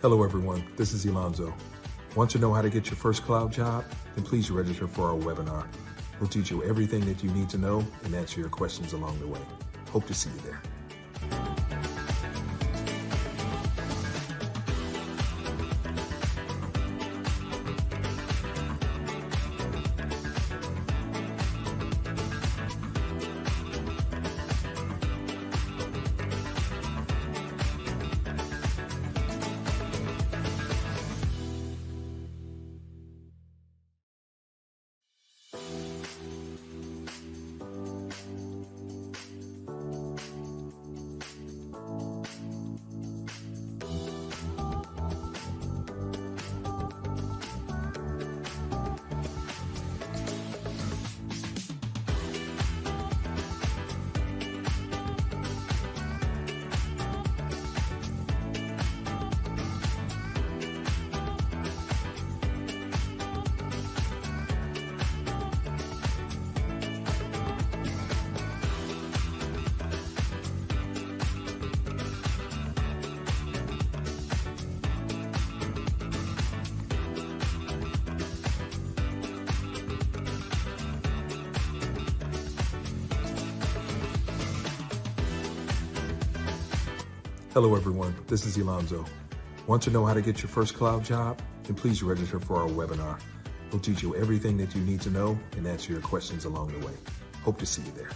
Hello everyone, this is Alonzo. Want to know how to get your first cloud job? Then please register for our webinar. We'll teach you everything that you need to know and answer your questions along the way. Hope to see you there. Hello everyone, this is Alonzo. Want to know how to get your first cloud job? Then please register for our webinar. We'll teach you everything that you need to know and answer your questions along the way. Hope to see you there.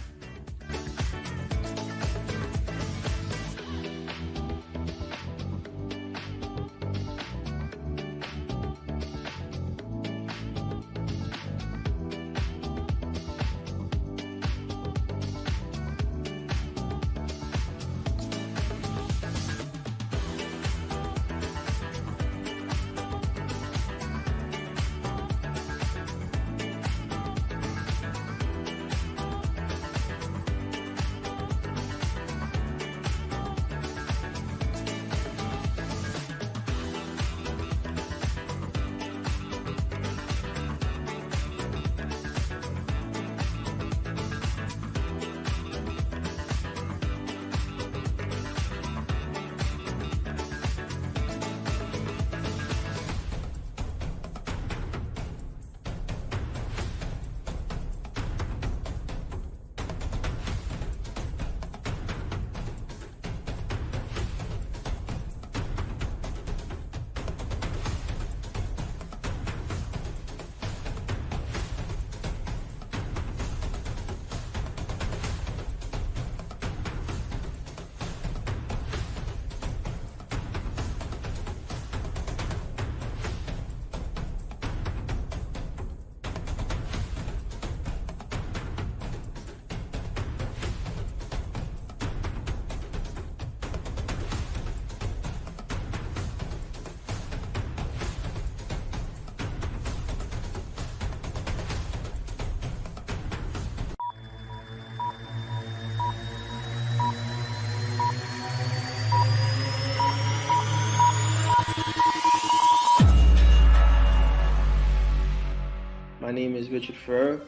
My name is Richard Ferrer,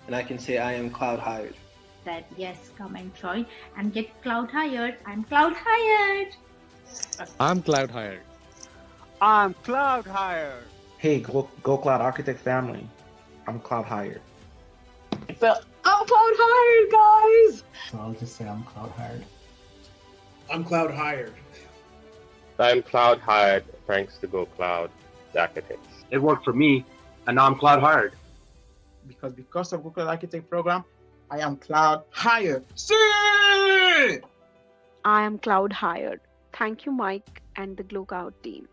and I can say I am cloud hired. That yes, come and join and get cloud hired. I'm cloud hired. I'm cloud hired. I'm cloud hired. Hey, Go Cloud Architect family, I'm cloud hired. So I'm cloud hired, guys. So I'll just say I'm cloud hired. I'm cloud hired. I'm cloud hired thanks to Go Cloud Architects. It worked for me, and now I'm cloud hired. Because of Google Architect program, I am cloud hired. See! I am cloud hired. Thank you, Mike and the GlowCloud team.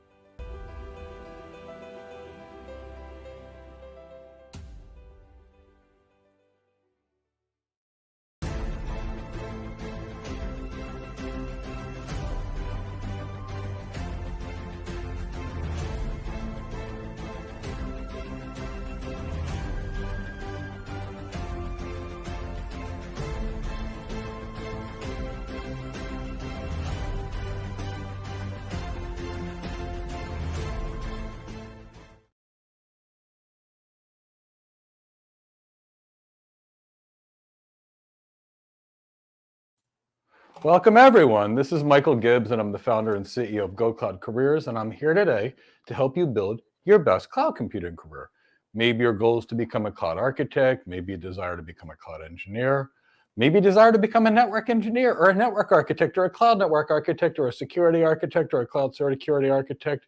Welcome everyone. This is Michael Gibbs and I'm the founder and CEO of Go Cloud Careers, and I'm here today to help you build your best cloud computing career. Maybe your goal is to become a cloud architect, maybe you desire to become a cloud engineer, maybe you desire to become a network engineer or a network architect or a cloud network architect or a security architect or a cloud security architect.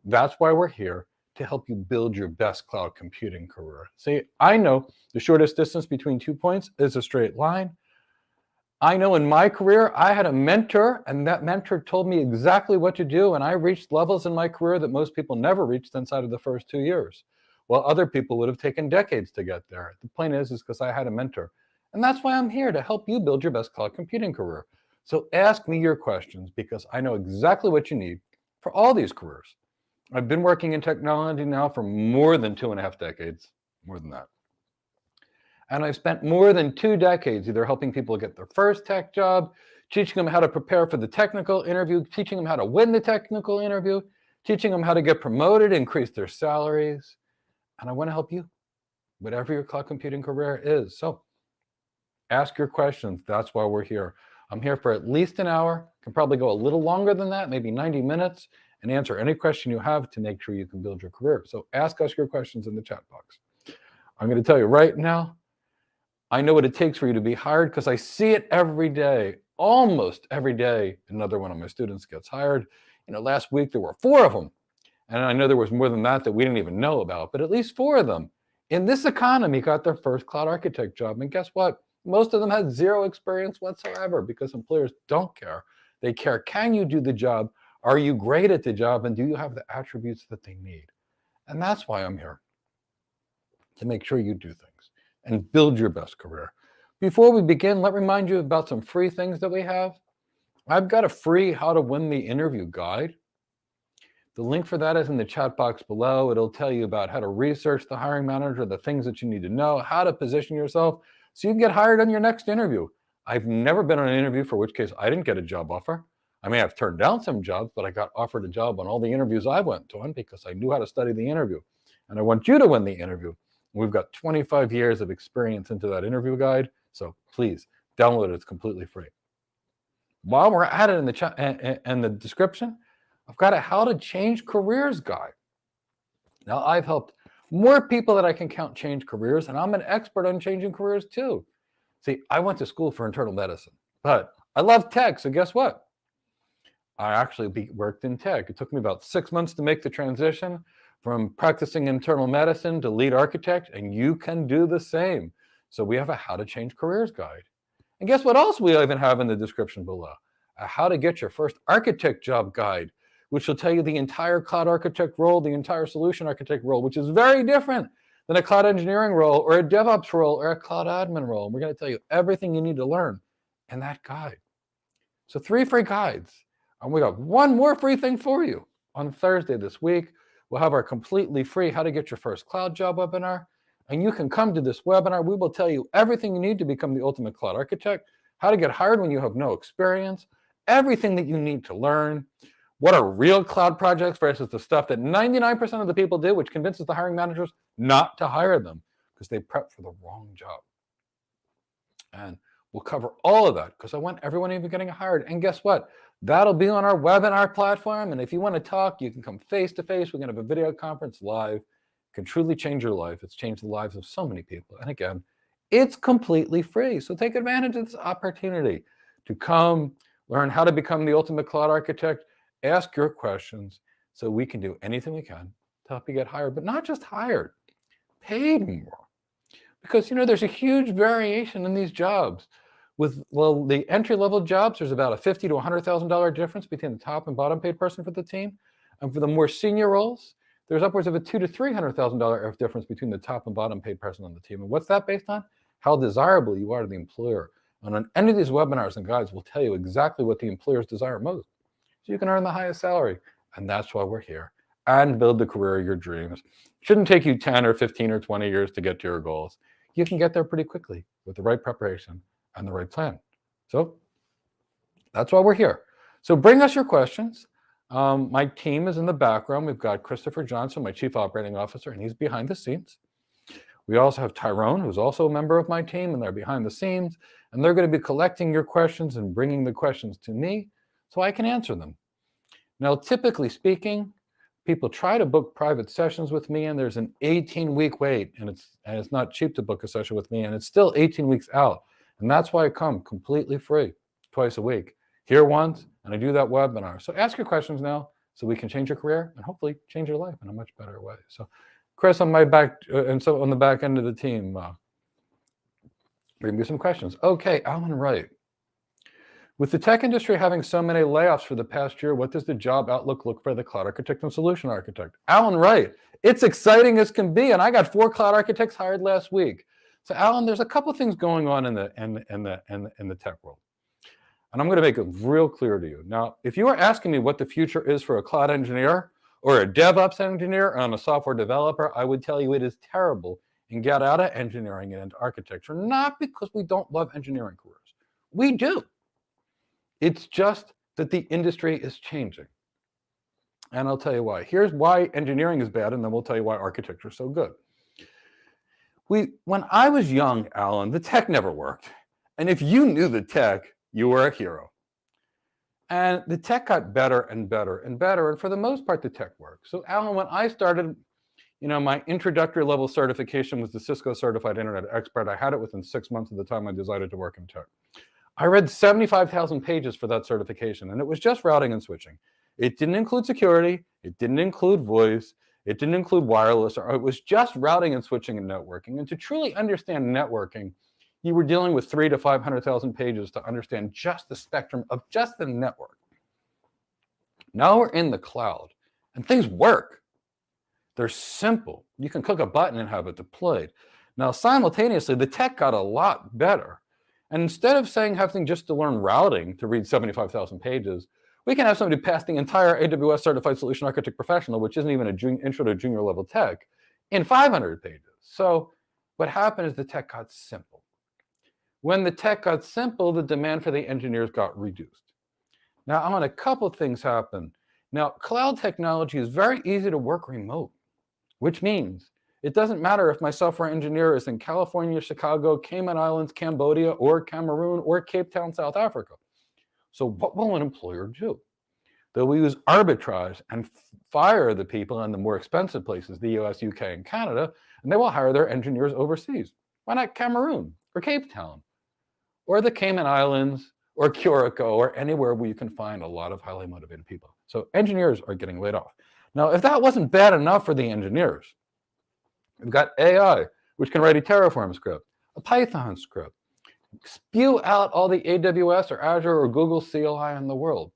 That's why we're here, to help you build your best cloud computing career. See, I know the shortest distance between 2 points is a straight line. I know in my career, I had a mentor, and that mentor told me exactly what to do, and I reached levels in my career that most people never reached inside of the first 2 years, while other people would have taken decades to get there. The point is because I had a mentor. And that's why I'm here, to help you build your best cloud computing career. So ask me your questions, because I know exactly what you need for all these careers. I've been working in technology now for more than 2.5 decades, more than that. And I've spent more than 2 decades either helping people get their first tech job, teaching them how to prepare for the technical interview, teaching them how to win the technical interview, teaching them how to get promoted, increase their salaries. And I want to help you, whatever your cloud computing career is. So ask your questions. That's why we're here. I'm here for at least an hour, can probably go a little longer than that, maybe 90 minutes, and answer any question you have to make sure you can build your career. So ask us your questions in the chat box. I'm going to tell you right now, I know what it takes for you to be hired, because I see it every day, almost every day. Another one of my students gets hired. Last week there were 4 of them. And I know there was more than that we didn't even know about, but at least 4 of them in this economy got their first cloud architect job. And guess what? Most of them had 0 experience whatsoever, because employers don't care. They care, can you do the job? Are you great at the job? And do you have the attributes that they need? And that's why I'm here, to make sure you do things and build your best career. Before we begin, let me remind you about some free things that we have. I've got a free How to Win the Interview guide. The link for that is in the chat box below. It'll tell you about how to research the hiring manager, the things that you need to know, how to position yourself so you can get hired on your next interview. I've never been on an interview for which case I didn't get a job offer. I may have turned down some jobs, but I got offered a job on all the interviews I went on because I knew how to study the interview. And I want you to win the interview. We've got 25 years of experience into that interview guide, so please download it. It's completely free. While we're at it in the chat and the description, I've got a How to Change Careers guide. Now, I've helped more people that I can count change careers, and I'm an expert on changing careers too. See, I went to school for internal medicine, but I love tech, so guess what? I actually worked in tech. It took me about 6 months to make the transition from practicing internal medicine to lead architect, and you can do the same. So we have a How to Change Careers guide. And guess what else we even have in the description below? A How to Get Your First Architect Job guide, which will tell you the entire cloud architect role, the entire solution architect role, which is very different than a cloud engineering role or a DevOps role or a cloud admin role. And we're going to tell you everything you need to learn in that guide. So 3 free guides. And we got one more free thing for you. On Thursday this week, we'll have our completely free How to Get Your First Cloud Job webinar. And you can come to this webinar. We will tell you everything you need to become the ultimate cloud architect, how to get hired when you have no experience, everything that you need to learn, what are real cloud projects versus the stuff that 99% of the people do, which convinces the hiring managers not to hire them because they prep for the wrong job. And we'll cover all of that because I want everyone even getting hired. And guess what? That'll be on our webinar platform. And if you want to talk, you can come face to face. We're going to have a video conference live. It can truly change your life. It's changed the lives of so many people. And again, it's completely free. So take advantage of this opportunity to come learn how to become the ultimate cloud architect, ask your questions so we can do anything we can to help you get hired, but not just hired, paid more. Because, there's a huge variation in these jobs. With, the entry-level jobs, there's about a $50,000 to $100,000 difference between the top and bottom paid person for the team. And for the more senior roles, there's upwards of a $200,000 to $300,000 difference between the top and bottom paid person on the team. And what's that based on? How desirable you are to the employer. And on any of these webinars and guides, we'll tell you exactly what the employers desire most, so you can earn the highest salary. And that's why we're here, and build the career of your dreams. It shouldn't take you 10 or 15 or 20 years to get to your goals. You can get there pretty quickly with the right preparation and the right plan. So that's why we're here. So bring us your questions. My team is in the background. We've got Christopher Johnson, my Chief Operating Officer, and he's behind the scenes. We also have Tyrone, who's also a member of my team, and they're behind the scenes, and they're going to be collecting your questions and bringing the questions to me so I can answer them. Now, typically speaking, people try to book private sessions with me, and there's an 18-week wait, and it's not cheap to book a session with me, and it's still 18 weeks out. And that's why I come completely free twice a week, here once, and I do that webinar. So ask your questions now so we can change your career and hopefully change your life in a much better way. So Chris on my back, and so on the back end of the team, bring me some questions. Okay, Alan Wright. With the tech industry having so many layoffs for the past year, what does the job outlook look for the cloud architect and solution architect? Alan Wright, it's exciting as can be, and I got 4 cloud architects hired last week. So Alan, there's a couple things going on in the tech world. And I'm going to make it real clear to you. Now, if you are asking me what the future is for a cloud engineer or a DevOps engineer or I'm a software developer, I would tell you it is terrible and get out of engineering and into architecture, not because we don't love engineering careers. We do. It's just that the industry is changing. And I'll tell you why. Here's why engineering is bad, and then we'll tell you why architecture is so good. When I was young, Alan, the tech never worked. And if you knew the tech, you were a hero. And the tech got better and better and better. And for the most part, the tech worked. So Alan, when I started, my introductory level certification was the Cisco Certified Internet Expert. I had it within 6 months of the time I decided to work in tech. I read 75,000 pages for that certification, and it was just routing and switching. It didn't include security. It didn't include voice. It didn't include wireless. It was just routing and switching and networking. And to truly understand networking, you were dealing with 300,000 to 500,000 pages to understand just the spectrum of just the network. Now we're in the cloud, and things work. They're simple. You can click a button and have it deployed. Now, simultaneously, the tech got a lot better. And instead of having just to learn routing to read 75,000 pages, we can have somebody pass the entire AWS Certified Solution Architect Professional, which isn't even an intro to junior level tech, in 500 pages. So what happened is the tech got simple. When the tech got simple, the demand for the engineers got reduced. Now, a couple of things happen. Now, cloud technology is very easy to work remote, which means it doesn't matter if my software engineer is in California, Chicago, Cayman Islands, Cambodia, or Cameroon, or Cape Town, South Africa. So what will an employer do? They'll use arbitrage and fire the people in the more expensive places, the US, UK, and Canada, and they will hire their engineers overseas. Why not Cameroon, or Cape Town, or the Cayman Islands, or Curacao, or anywhere where you can find a lot of highly motivated people? So engineers are getting laid off. Now, if that wasn't bad enough for the engineers, we've got AI, which can write a Terraform script, a Python script, spew out all the AWS or Azure or Google CLI in the world.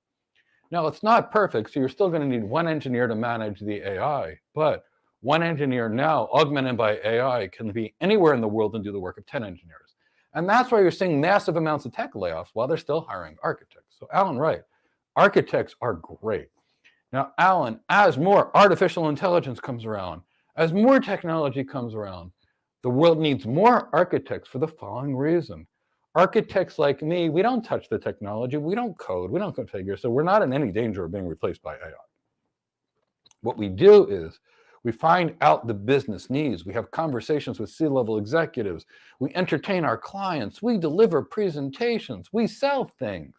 Now, it's not perfect, so you're still going to need one engineer to manage the AI, but one engineer now, augmented by AI, can be anywhere in the world and do the work of 10 engineers. And that's why you're seeing massive amounts of tech layoffs while they're still hiring architects. So Alan, right, architects are great. Now, Alan, as more artificial intelligence comes around, as more technology comes around, the world needs more architects for the following reason. Architects like me, we don't touch the technology, we don't code, we don't configure, so we're not in any danger of being replaced by AI. What we do is we find out the business needs, we have conversations with C-level executives, we entertain our clients, we deliver presentations, we sell things.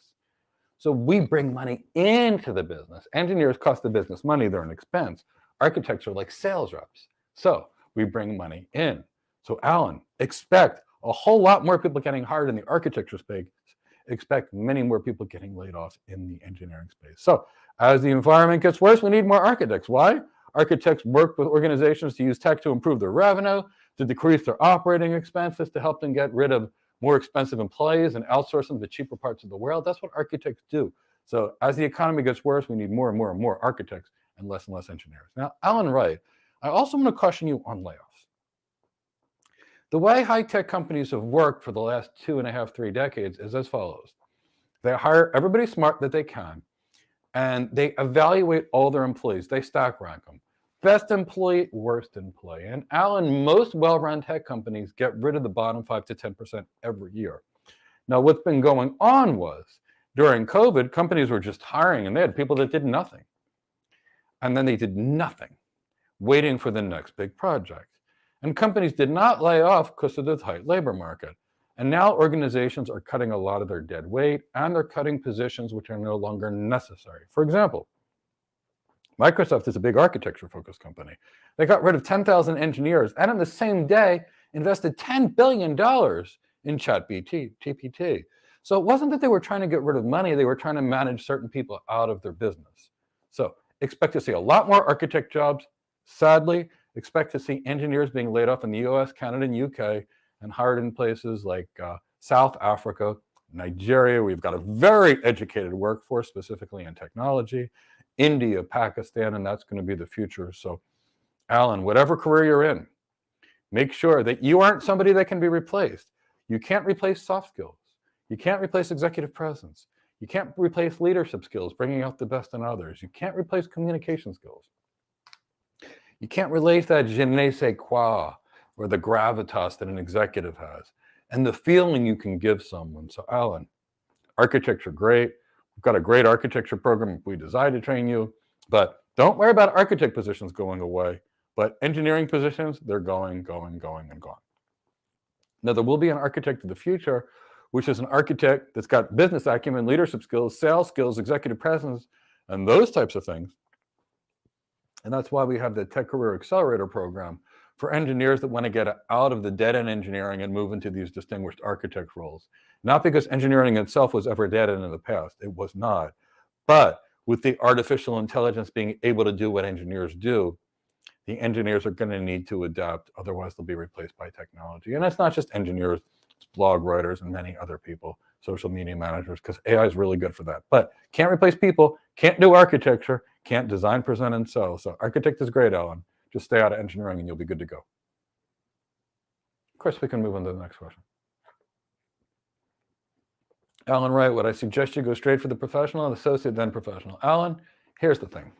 So we bring money into the business. Engineers cost the business money, they're an expense. Architects are like sales reps. So we bring money in. So Alan, expect a whole lot more people getting hired in the architecture space. Expect many more people getting laid off in the engineering space. So as the environment gets worse, we need more architects. Why? Architects work with organizations to use tech to improve their revenue, to decrease their operating expenses, to help them get rid of more expensive employees and outsource them to cheaper parts of the world. That's what architects do. So as the economy gets worse, we need more and more and more architects and less engineers. Now, Alan Wright, I also want to caution you on layoffs. The way high-tech companies have worked for the last 2.5, 3 decades is as follows. They hire everybody smart that they can, and they evaluate all their employees. They stack rank them. Best employee, worst employee. And Alan, most well-run tech companies get rid of the bottom 5 to 10% every year. Now, what's been going on was, during COVID, companies were just hiring, and they had people that did nothing. And then they did nothing, waiting for the next big project. And companies did not lay off because of the tight labor market. And now organizations are cutting a lot of their dead weight, and they're cutting positions which are no longer necessary. For example, Microsoft is a big architecture-focused company. They got rid of 10,000 engineers, and in the same day, invested $10 billion in ChatGPT. So it wasn't that they were trying to get rid of money, they were trying to manage certain people out of their business. So expect to see a lot more architect jobs. Sadly, expect to see engineers being laid off in the US, Canada, and UK, and hired in places like South Africa, Nigeria. We've got a very educated workforce, specifically in technology, India, Pakistan, and that's going to be the future. So, Alan, whatever career you're in, make sure that you aren't somebody that can be replaced. You can't replace soft skills. You can't replace executive presence. You can't replace leadership skills, bringing out the best in others. You can't replace communication skills. You can't replace that je ne sais quoi, or the gravitas that an executive has, and the feeling you can give someone. So, Alan, architecture, great. We've got a great architecture program. We decide to train you, but don't worry about architect positions going away. But engineering positions, they're going, and gone. Now, there will be an architect of the future, which is an architect that's got business acumen, leadership skills, sales skills, executive presence, and those types of things. And that's why we have the Tech Career Accelerator program for engineers that want to get out of the dead-end engineering and move into these distinguished architect roles. Not because engineering itself was ever dead-end in the past, it was not. But with the artificial intelligence being able to do what engineers do, the engineers are going to need to adapt, otherwise they'll be replaced by technology. And it's not just engineers, it's blog writers and many other people, social media managers, because AI is really good for that. But can't replace people, can't do architecture, can't design, present, and sell. So architect is great, Alan. Just stay out of engineering and you'll be good to go. Of course, we can move on to the next question. Alan Wright, would I suggest you go straight for the professional and associate, then professional? Alan, here's the thing.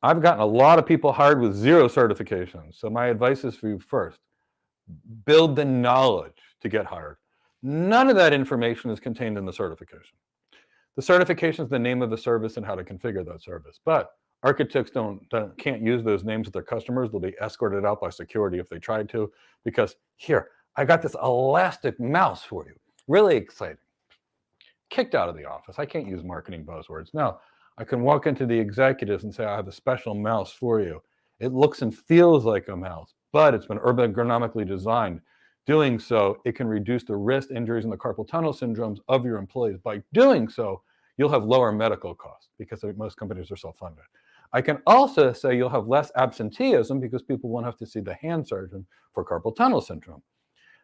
I've gotten a lot of people hired with 0 certifications. So my advice is for you first, build the knowledge to get hired. None of that information is contained in the certification. The certification is the name of the service and how to configure that service. But architects can't use those names with their customers. They'll be escorted out by security if they try to, because here, I got this elastic mouse for you. Really exciting. Kicked out of the office. I can't use marketing buzzwords. No, I can walk into the executives and say, I have a special mouse for you. It looks and feels like a mouse, but it's been ergonomically designed. Doing so, it can reduce the wrist injuries and the carpal tunnel syndromes of your employees. By doing so, you'll have lower medical costs because most companies are self-funded. I can also say you'll have less absenteeism because people won't have to see the hand surgeon for carpal tunnel syndrome.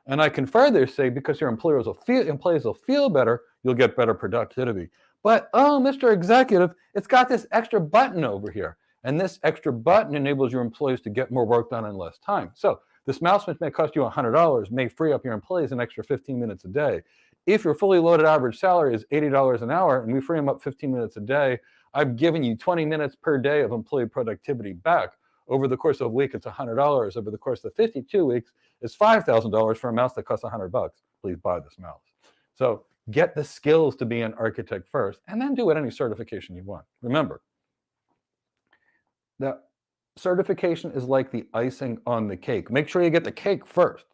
And I can further say because your employees will feel better, you'll get better productivity. But, oh, Mr. Executive, it's got this extra button over here. And this extra button enables your employees to get more work done in less time. So this mouse, which may cost you $100, may free up your employees an extra 15 minutes a day. If your fully loaded average salary is $80 an hour and we free them up 15 minutes a day, I've given you 20 minutes per day of employee productivity back. Over the course of a week, it's $100. Over the course of 52 weeks, it's $5,000 for a mouse that costs $100. Please buy this mouse. So get the skills to be an architect first, and then do any certification you want. Remember, that certification is like the icing on the cake. Make sure you get the cake first.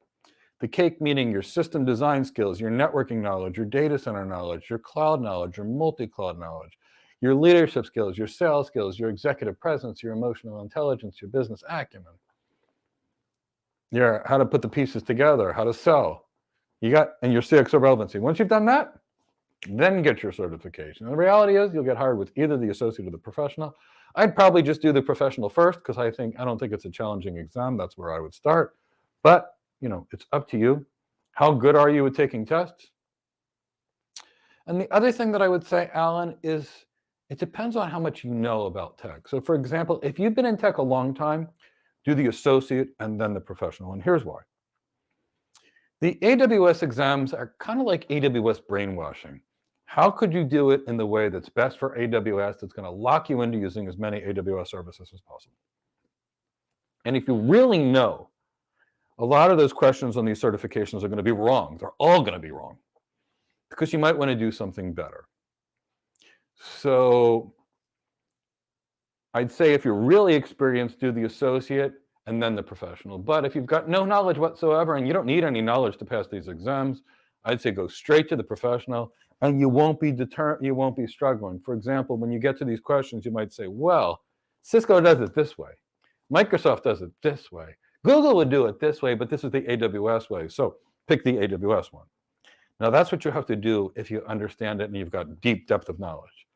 The cake meaning your system design skills, your networking knowledge, your data center knowledge, your cloud knowledge, your multi-cloud knowledge, your leadership skills, your sales skills, your executive presence, your emotional intelligence, your business acumen, your how to put the pieces together, how to sell, and your CXO relevancy. Once you've done that, then get your certification. And the reality is you'll get hired with either the associate or the professional. I'd probably just do the professional first because I don't think it's a challenging exam. That's where I would start. But it's up to you. How good are you at taking tests? And the other thing that I would say, Alan, is it depends on how much you know about tech. So for example, if you've been in tech a long time, do the associate and then the professional. And here's why. The AWS exams are kind of like AWS brainwashing. How could you do it in the way that's best for AWS that's going to lock you into using as many AWS services as possible? And if you really know, a lot of those questions on these certifications are going to be wrong. They're all going to be wrong because you might want to do something better. So I'd say if you're really experienced, do the associate and then the professional. But if you've got no knowledge whatsoever and you don't need any knowledge to pass these exams, I'd say go straight to the professional, and you won't be struggling. For example, when you get to these questions, you might say, well, Cisco does it this way. Microsoft does it this way. Google would do it this way, but this is the AWS way. So pick the AWS one. Now that's what you have to do if you understand it and you've got deep depth of knowledge.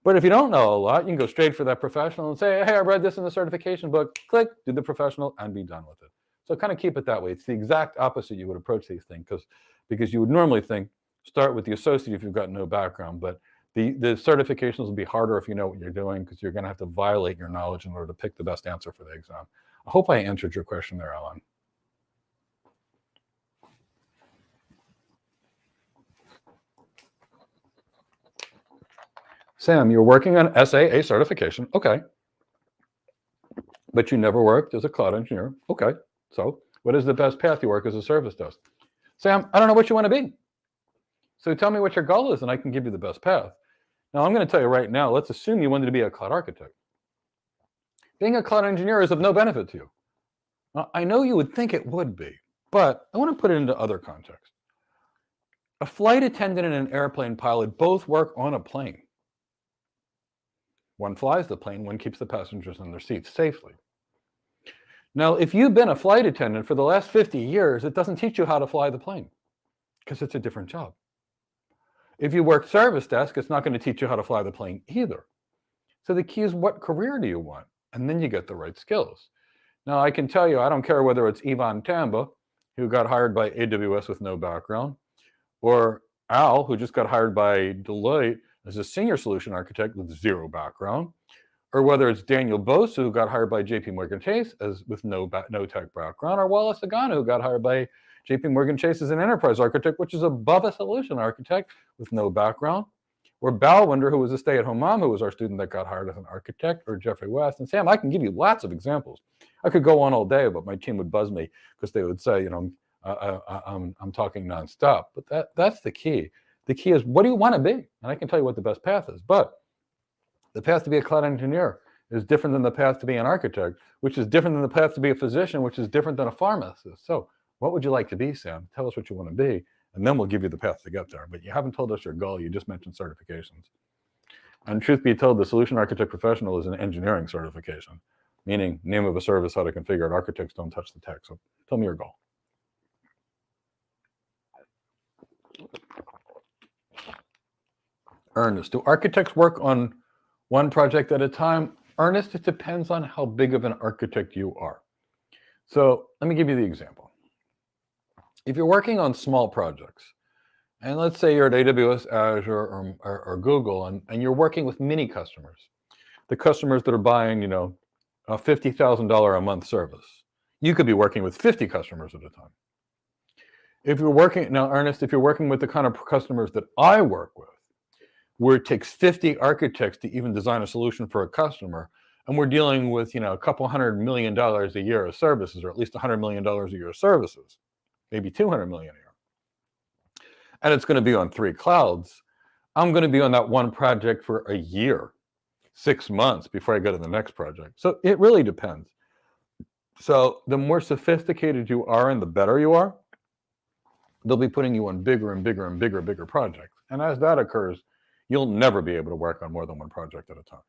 But if you don't know a lot, you can go straight for that professional and say, hey, I read this in the certification book, click, do the professional, and be done with it. So kind of keep it that way. It's the exact opposite you would approach these things, because you would normally think, start with the associate if you've got no background, but the certifications will be harder if you know what you're doing, because you're going to have to violate your knowledge in order to pick the best answer for the exam. I hope I answered your question there, Alan. Sam, you're working on SAA certification. Okay. But you never worked as a cloud engineer. Okay. So what is the best path you work as a service desk? Sam, I don't know what you want to be. So tell me what your goal is and I can give you the best path. Now I'm going to tell you right now, let's assume you wanted to be a cloud architect. Being a cloud engineer is of no benefit to you. Now, I know you would think it would be, but I want to put it into other context. A flight attendant and an airplane pilot both work on a plane. One flies the plane, one keeps the passengers in their seats safely. Now, if you've been a flight attendant for the last 50 years, it doesn't teach you how to fly the plane because it's a different job. If you work service desk, it's not going to teach you how to fly the plane either. So the key is, what career do you want? And then you get the right skills. Now, I can tell you, I don't care whether it's Ivan Tamba, who got hired by AWS with no background, or Al, who just got hired by Deloitte as a senior solution architect with zero background, or whether it's Daniel Bosu, who got hired by JP Morgan Chase with no tech background, or Wallace Agano, who got hired by JP Morgan Chase as an enterprise architect, which is above a solution architect with no background, or Balwinder, who was a stay-at-home mom, who was our student that got hired as an architect, or Jeffrey West. And Sam, I can give you lots of examples. I could go on all day, but my team would buzz me because they would say, I'm talking nonstop. But that's the key. The key is, what do you want to be? And I can tell you what the best path is. But the path to be a cloud engineer is different than the path to be an architect, which is different than the path to be a physician, which is different than a pharmacist. So what would you like to be, Sam? Tell us what you want to be, and then we'll give you the path to get there. But you haven't told us your goal. You just mentioned certifications. And truth be told, the solution architect professional is an engineering certification, meaning name of a service, how to configure it. Architects don't touch the tech. So tell me your goal. Ernest, do architects work on one project at a time? Ernest, it depends on how big of an architect you are. So let me give you the example. If you're working on small projects, and let's say you're at AWS, Azure, or Google, and you're working with mini customers, the customers that are buying, a $50,000 a month service, you could be working with 50 customers at a time. If you're working, now Ernest, if you're working with the kind of customers that I work with, where it takes 50 architects to even design a solution for a customer, and we're dealing with, a couple $100 million a year of services, or at least $100 million a year of services, maybe $200 million a year. And it's going to be on 3 clouds. I'm going to be on that one project for a year, 6 months before I go to the next project. So it really depends. So the more sophisticated you are and the better you are, they'll be putting you on bigger and bigger and bigger projects. And as that occurs, you'll never be able to work on more than one project at a time.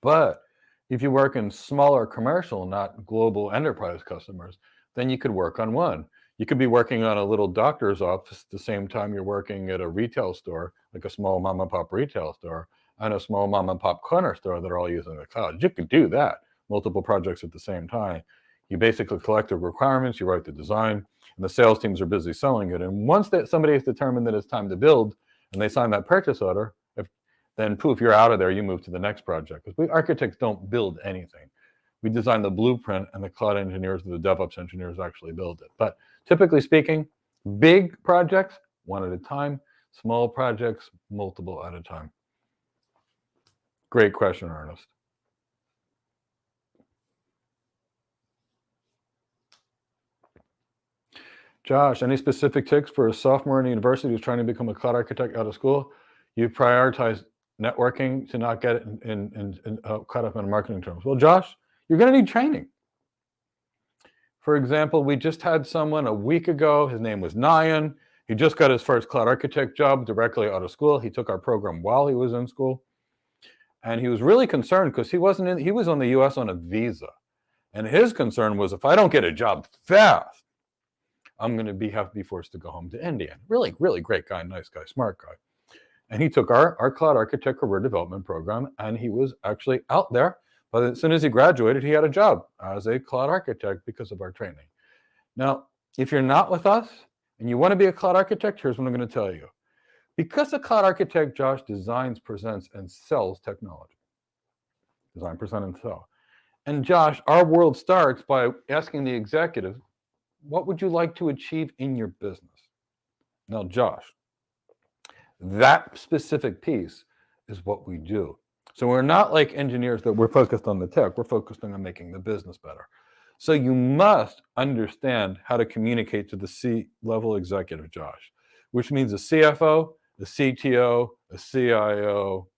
But if you work in smaller commercial, not global enterprise customers, then you could work on one. You could be working on a little doctor's office at the same time you're working at a retail store, like a small mom and pop retail store, and a small mom and pop corner store that are all using the cloud. You could do that, multiple projects at the same time. You basically collect the requirements, you write the design, and the sales teams are busy selling it. And once that somebody has determined that it's time to build, and they sign that purchase order, then poof, you're out of there, you move to the next project. Because we architects don't build anything. We design the blueprint, and the cloud engineers, the DevOps engineers actually build it. But typically speaking, big projects, one at a time, small projects, multiple at a time. Great question, Ernest. Josh, any specific tips for a sophomore in a university who's trying to become a cloud architect out of school? You prioritize networking to not get caught up in marketing terms. Well, Josh, you're going to need training. For example, we just had someone a week ago, his name was Nyan. He just got his first cloud architect job directly out of school. He took our program while he was in school. And he was really concerned because he was on the US on a visa. And his concern was, if I don't get a job fast, I'm going to have to be forced to go home to India. Really, really great guy, nice guy, smart guy. And he took our cloud architect career development program, and he was actually out there. But as soon as he graduated, he had a job as a cloud architect because of our training. Now, if you're not with us and you want to be a cloud architect, here's what I'm going to tell you. Because a cloud architect, Josh, designs, presents, and sells technology. Design, present, and sell. And Josh, our world starts by asking the executive, what would you like to achieve in your business? Now, Josh, that specific piece is what we do. So we're not like engineers that we're focused on the tech, we're focused on making the business better. So you must understand how to communicate to the C-level executive, Josh, which means a CFO, a CTO, a CIO,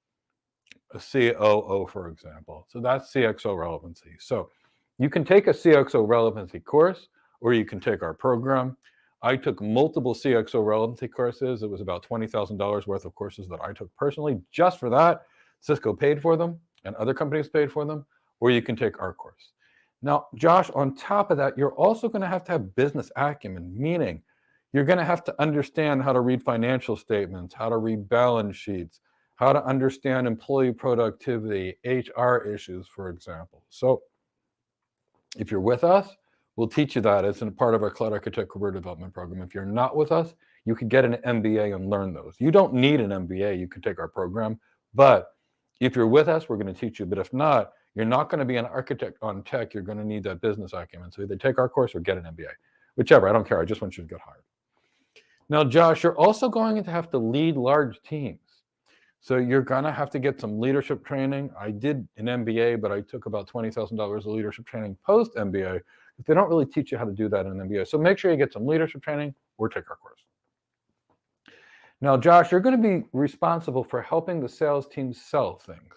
a COO, for example. So that's CXO relevancy. So you can take a CXO relevancy course, or you can take our program. I took multiple CXO relevancy courses. It was about $20,000 worth of courses that I took personally just for that. Cisco paid for them, and other companies paid for them, or you can take our course. Now, Josh, on top of that, you're also going to have business acumen, meaning you're going to have to understand how to read financial statements, how to read balance sheets, how to understand employee productivity, HR issues, for example. So if you're with us, we'll teach you that as a part of our Cloud Architect Career Development Program. If you're not with us, you can get an MBA and learn those. You don't need an MBA. You can take our program. But if you're with us, we're going to teach you. But if not, you're not going to be an architect on tech. You're going to need that business acumen. So either take our course or get an MBA. Whichever, I don't care. I just want you to get hired. Now, Josh, you're also going to have to lead large teams. So you're going to have to get some leadership training. I did an MBA, but I took about $20,000 of leadership training post-MBA. They don't really teach you how to do that in an MBA. So make sure you get some leadership training or take our course. Now, Josh, you're going to be responsible for helping the sales team sell things,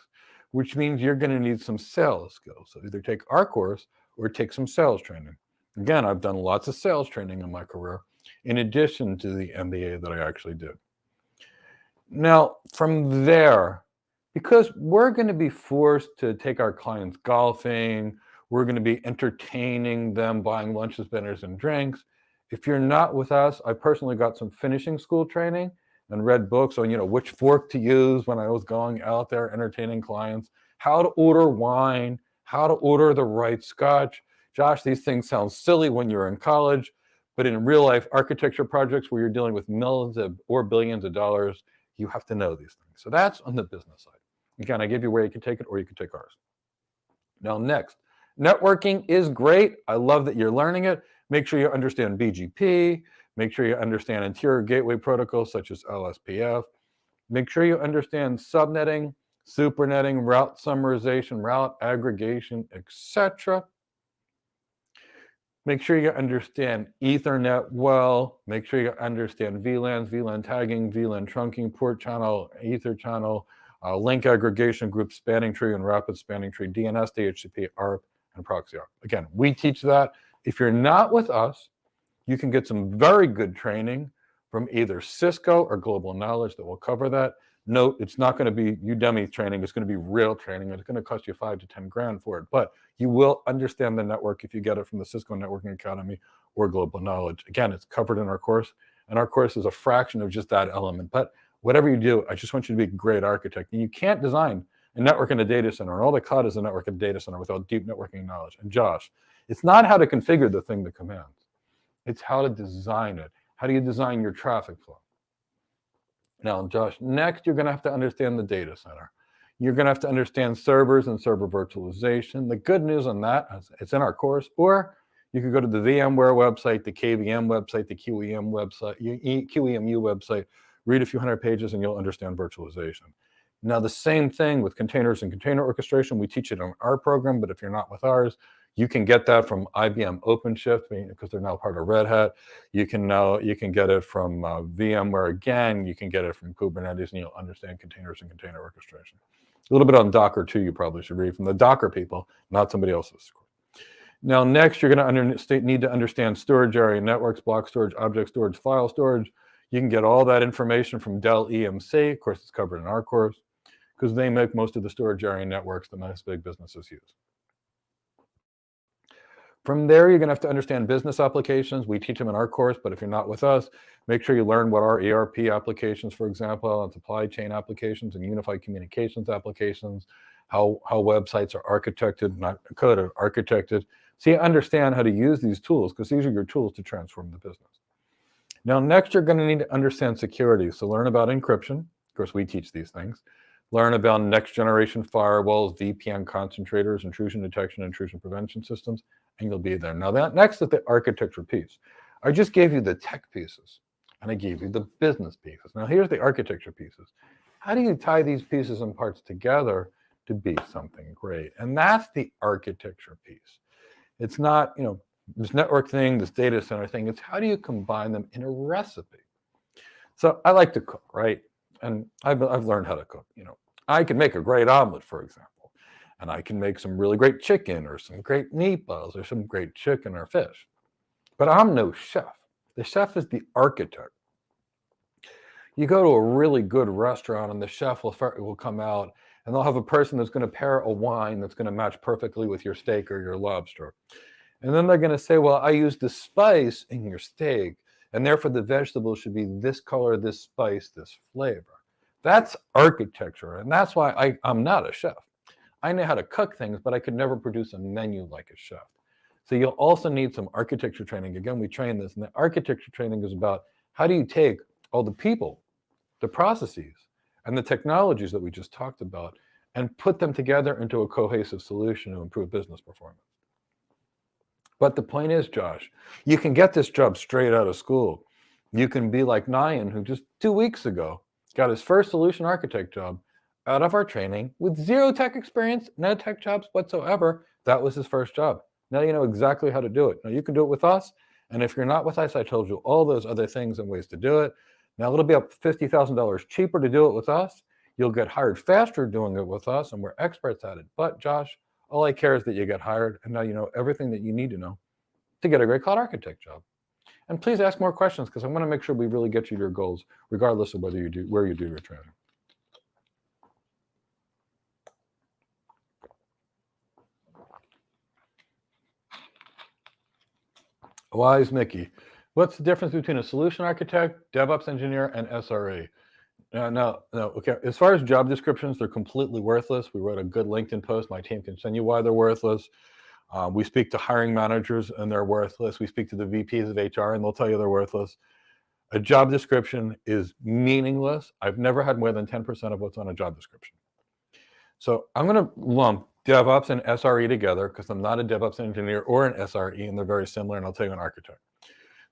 which means you're going to need some sales skills. So either take our course or take some sales training. Again, I've done lots of sales training in my career, in addition to the MBA that I actually did. Now, from there, because we're going to be forced to take our clients golfing, we're going to be entertaining them, buying lunches, dinners, and drinks. If you're not with us, I personally got some finishing school training and read books on, which fork to use when I was going out there entertaining clients, how to order wine, how to order the right scotch. Josh, these things sound silly when you're in college, but in real life architecture projects where you're dealing with millions or billions of dollars, you have to know these things. So that's on the business side. Again, I give you where you can take it or you can take ours. Now, next, networking is great. I love that you're learning it. Make sure you understand BGP. Make sure you understand interior gateway protocols such as LSPF. Make sure you understand subnetting, supernetting, route summarization, route aggregation, etc. Make sure you understand Ethernet well. Make sure you understand VLANs, VLAN tagging, VLAN trunking, port channel, Ether channel, link aggregation, group spanning tree, and rapid spanning tree, DNS, DHCP, ARP, and proxy ARP. Again, we teach that. If you're not with us, you can get some very good training from either Cisco or Global Knowledge that will cover that. Note, it's not going to be Udemy training. It's going to be real training. It's going to cost you $5 to $10 grand for it, but you will understand the network if you get it from the Cisco Networking Academy or Global Knowledge. Again, it's covered in our course, and our course is a fraction of just that element. But whatever you do, I just want you to be a great architect. And you can't design a network in a data center, and all the cloud is a network in a data center without deep networking knowledge. And Josh, it's not how to configure the thing that commands. It's how to design it. How do you design your traffic flow? Now, Josh, next, you're going to have to understand the data center. You're going to have to understand servers and server virtualization. The good news on that is it's in our course, or you could go to the VMware website, the KVM website, the QEM website, QEMU website, read a few hundred pages, and you'll understand virtualization. Now, the same thing with containers and container orchestration. We teach it on our program, but if you're not with ours, you can get that from IBM OpenShift because they're now part of Red Hat. You can get it from VMware again. You can get it from Kubernetes, and you'll understand containers and container orchestration. A little bit on Docker too. You probably should read from the Docker people, not somebody else's. Now, next, you're going to need to understand storage area networks, block storage, object storage, file storage. You can get all that information from Dell EMC. Of course, it's covered in our course because they make most of the storage area networks that most big businesses use. From there, you're going to have to understand business applications. We teach them in our course, but if you're not with us, make sure you learn what are ERP applications, for example, and supply chain applications and unified communications applications, how websites are architected, not coded, architected. So you understand how to use these tools because these are your tools to transform the business. Now, next, you're going to need to understand security. So learn about encryption. Of course, we teach these things. Learn about next generation firewalls, VPN concentrators, intrusion detection, intrusion prevention systems, and you'll be there. Now, that next is the architecture piece. I just gave you the tech pieces, and I gave you the business pieces. Now, here's the architecture pieces. How do you tie these pieces and parts together to be something great? And that's the architecture piece. It's not, this network thing, this data center thing. It's how do you combine them in a recipe? So I like to cook, right? And I've learned how to cook. I can make a great omelet, for example, and I can make some really great chicken or some great meatballs or some great chicken or fish. But I'm no chef. The chef is the architect. You go to a really good restaurant and the chef will come out and they'll have a person that's going to pair a wine that's going to match perfectly with your steak or your lobster. And then they're going to say, well, I used the spice in your steak, and therefore the vegetable should be this color, this spice, this flavor. That's architecture, and that's why I'm not a chef. I know how to cook things, but I could never produce a menu like a chef. So you'll also need some architecture training. Again, we train this, and the architecture training is about how do you take all the people, the processes, and the technologies that we just talked about and put them together into a cohesive solution to improve business performance. But the point is, Josh, you can get this job straight out of school. You can be like Nyan, who just 2 weeks ago got his first solution architect job out of our training with zero tech experience, no tech jobs whatsoever. That was his first job. Now you know exactly how to do it. Now you can do it with us. And if you're not with us, I told you all those other things and ways to do it. Now it'll be up $50,000 cheaper to do it with us. You'll get hired faster doing it with us, and we're experts at it. But Josh, all I care is that you get hired, and now you know everything that you need to know to get a great cloud architect job. And please ask more questions because I want to make sure we really get you your goals, regardless of where you do your training. Wise Mickey, what's the difference between a solution architect, DevOps engineer, and SRE? No, okay. As far as job descriptions, they're completely worthless. We wrote a good LinkedIn post. My team can send you why they're worthless. We speak to hiring managers and they're worthless. We speak to the VPs of HR and they'll tell you they're worthless. A job description is meaningless. I've never had more than 10% of what's on a job description. So I'm going to lump DevOps and SRE together because I'm not a DevOps engineer or an SRE, and they're very similar, and I'll tell you an architect.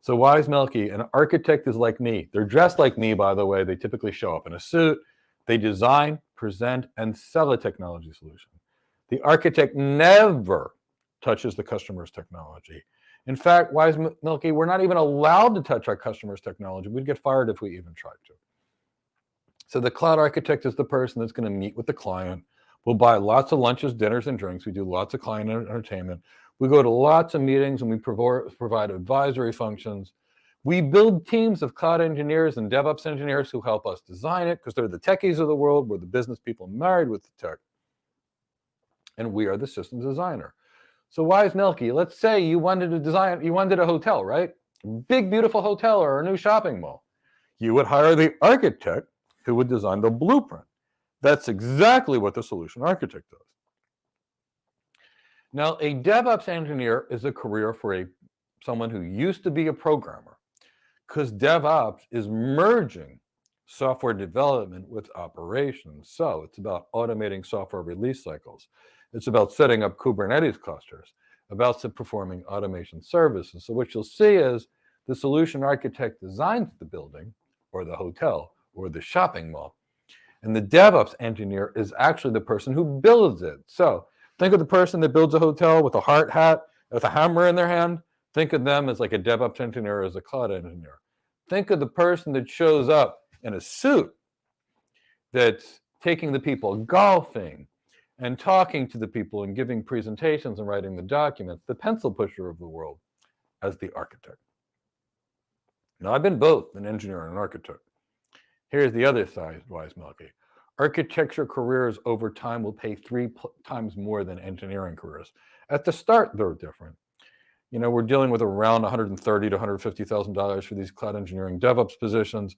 So Wise Milky, an architect is like me. They're dressed like me, by the way. They typically show up in a suit. They design, present, and sell a technology solution. The architect never touches the customer's technology. In fact, Wise Milky, we're not even allowed to touch our customer's technology. We'd get fired if we even tried to. So the cloud architect is the person that's going to meet with the client. We'll buy lots of lunches, dinners, and drinks. We do lots of client entertainment. We go to lots of meetings and we provide advisory functions. We build teams of cloud engineers and DevOps engineers who help us design it because they're the techies of the world. We're the business people married with the tech. And we are the systems designer. So Wise Milky, let's say you wanted a hotel, right? Big, beautiful hotel or a new shopping mall. You would hire the architect who would design the blueprint. That's exactly what the solution architect does. Now, a DevOps engineer is a career for someone who used to be a programmer because DevOps is merging software development with operations. So it's about automating software release cycles. It's about setting up Kubernetes clusters, about performing automation services. So what you'll see is the solution architect designs the building or the hotel or the shopping mall. And the DevOps engineer is actually the person who builds it. So think of the person that builds a hotel with a hard hat, with a hammer in their hand. Think of them as like a DevOps engineer or as a cloud engineer. Think of the person that shows up in a suit that's taking the people golfing and talking to the people and giving presentations and writing the documents, the pencil pusher of the world, as the architect. Now, I've been both an engineer and an architect. Here's the other side, Wise Milky. Architecture careers over time will pay 3 times more than engineering careers. At the start, they're different. You know, we're dealing with around $130,000 to $150,000 for these cloud engineering DevOps positions.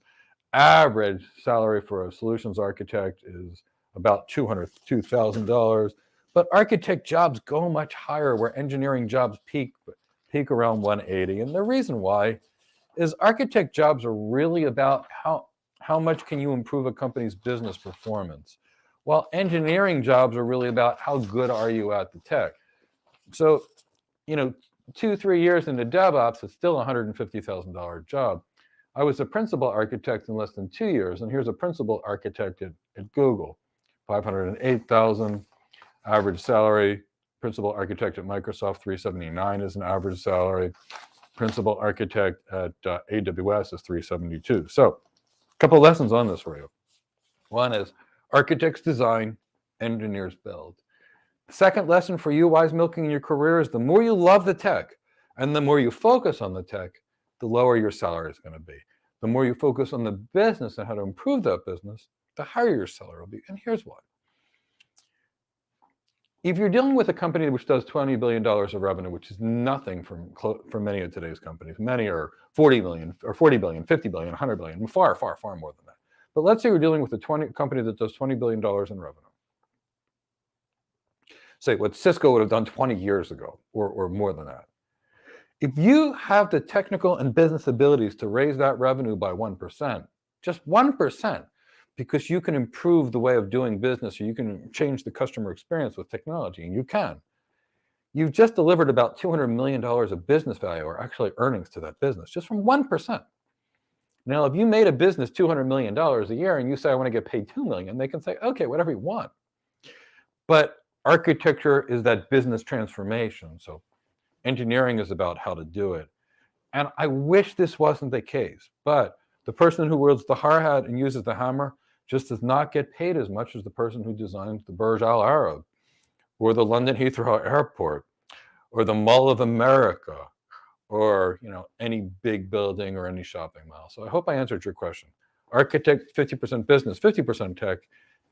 Average salary for a solutions architect is about $202,000. But architect jobs go much higher, where engineering jobs peak around 180. And the reason why is architect jobs are really about how much can you improve a company's business performance, while engineering jobs are really about how good are you at the tech. So, you know, 2-3 years into DevOps, it's still a $150,000 job. I was a principal architect in less than 2 years, and here's a principal architect at Google, $508,000 average salary. Principal architect at Microsoft, $379 is an average salary. Principal architect at AWS is $372. So, a couple of lessons on this for you. One is architects design, engineers build. Second lesson for you, Wise Milking, in your career is the more you love the tech and the more you focus on the tech, the lower your salary is going to be. The more you focus on the business and how to improve that business, the higher your salary will be. And here's why. If you're dealing with a company which does $20 billion of revenue, which is nothing for many of today's companies, many are 40 billion, 50 billion, 100 billion, far, far, far more than that. But let's say you're dealing with a company that does $20 billion in revenue. Say what Cisco would have done 20 years ago, or more than that. If you have the technical and business abilities to raise that revenue by 1%, just 1%, because you can improve the way of doing business, or you can change the customer experience with technology, and you can. You've just delivered about $200 million of business value, or actually earnings to that business, just from 1%. Now, if you made a business $200 million a year and you say, I want to get paid $2 million, they can say, okay, whatever you want. But architecture is that business transformation. So engineering is about how to do it. And I wish this wasn't the case, but the person who wields the hard hat and uses the hammer just does not get paid as much as the person who designs the Burj Al Arab, or the London Heathrow Airport, or the Mall of America, or, you know, any big building or any shopping mall. So I hope I answered your question. Architect, 50% business, 50% tech.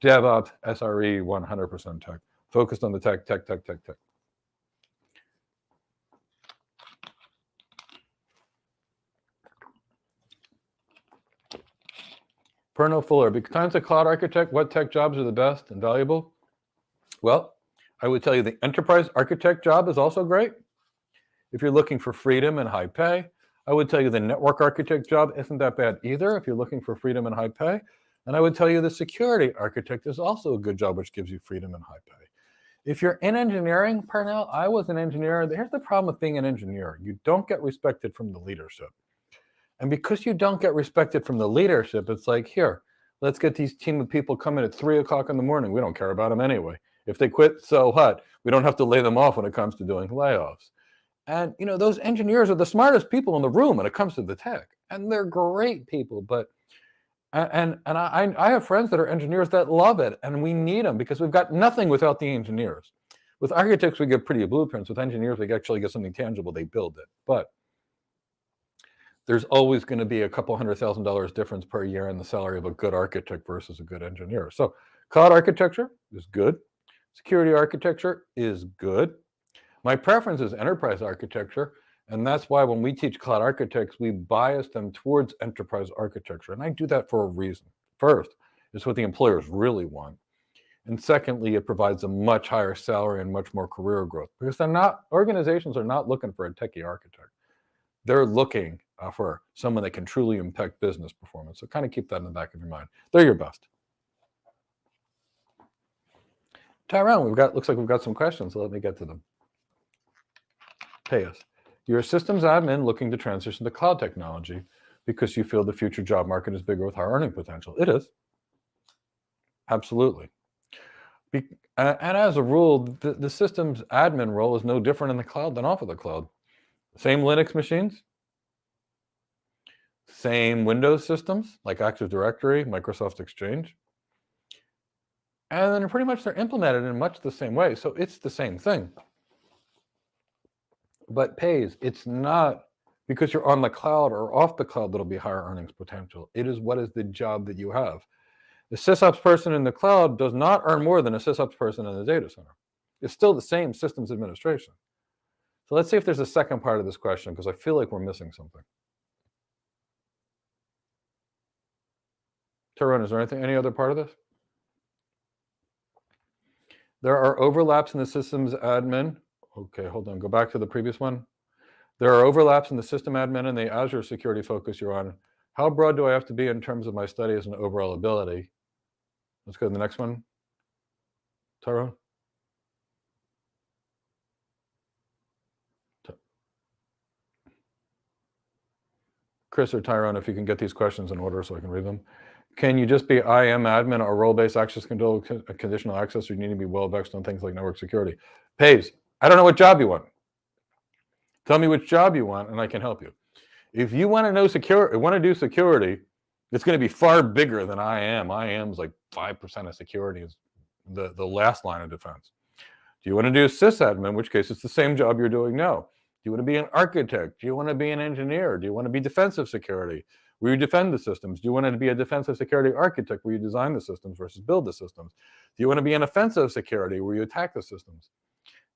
DevOps, SRE, 100% tech. Focused on the tech. Perno Fuller, besides a cloud architect, what tech jobs are the best and valuable? Well, I would tell you the enterprise architect job is also great. If you're looking for freedom and high pay, I would tell you the network architect job isn't that bad either if you're looking for freedom and high pay. And I would tell you the security architect is also a good job, which gives you freedom and high pay. If you're in engineering, Pernell, I was an engineer. Here's the problem with being an engineer. You don't get respected from the leadership. And because you don't get respected from the leadership, it's like, here, let's get these team of people coming at 3 o'clock in the morning. We don't care about them anyway. If they quit, so what? We don't have to lay them off when it comes to doing layoffs. And, you know, those engineers are the smartest people in the room when it comes to the tech. And they're great people. But, I have friends that are engineers that love it. And we need them because we've got nothing without the engineers. With architects, we get pretty blueprints. With engineers, we actually get something tangible. They build it. But there's always going to be a couple $100,000 difference per year in the salary of a good architect versus a good engineer. So cloud architecture is good. Security architecture is good. My preference is enterprise architecture, and that's why when we teach cloud architects, we bias them towards enterprise architecture, and I do that for a reason. First, it's what the employers really want, and secondly, it provides a much higher salary and much more career growth, because organizations are not looking for a techie architect. They're looking for someone that can truly impact business performance. So kind of keep that in the back of your mind. They're your best. Tyrone, looks like we've got some questions, so let me get to them. Payas, you're a systems admin looking to transition to cloud technology because you feel the future job market is bigger with higher earning potential. It is. Absolutely. And as a rule, the systems admin role is no different in the cloud than off of the cloud. Same Linux machines, same Windows systems like Active Directory, Microsoft Exchange. And then pretty much they're implemented in much the same way. So it's the same thing. But pays, it's not because you're on the cloud or off the cloud that'll be higher earnings potential. It is what is the job that you have. The sysops person in the cloud does not earn more than a sysops person in the data center. It's still the same systems administration. So let's see if there's a second part of this question, because I feel like we're missing something. Tyrone, is there any other part of this? There are overlaps in the systems admin. Okay, hold on, go back to the previous one. There are overlaps in the system admin and the Azure security focus you're on. How broad do I have to be in terms of my studies and overall ability? Let's go to the next one. Tyrone? Chris or Tyrone, if you can get these questions in order so I can read them. Can you just be IAM admin or role-based access control, conditional access, or you need to be well-vexed on things like network security? Pays, I don't know what job you want. Tell me which job you want and I can help you. If you want to know security, want to do security, it's going to be far bigger than IAM. IAM is like 5% of security is the last line of defense. Do you want to do sysadmin, in which case it's the same job you're doing now? Do you want to be an architect? Do you want to be an engineer? Do you want to be defensive security, where you defend the systems? Do you want to be a defensive security architect, where you design the systems versus build the systems? Do you want to be an offensive security, where you attack the systems?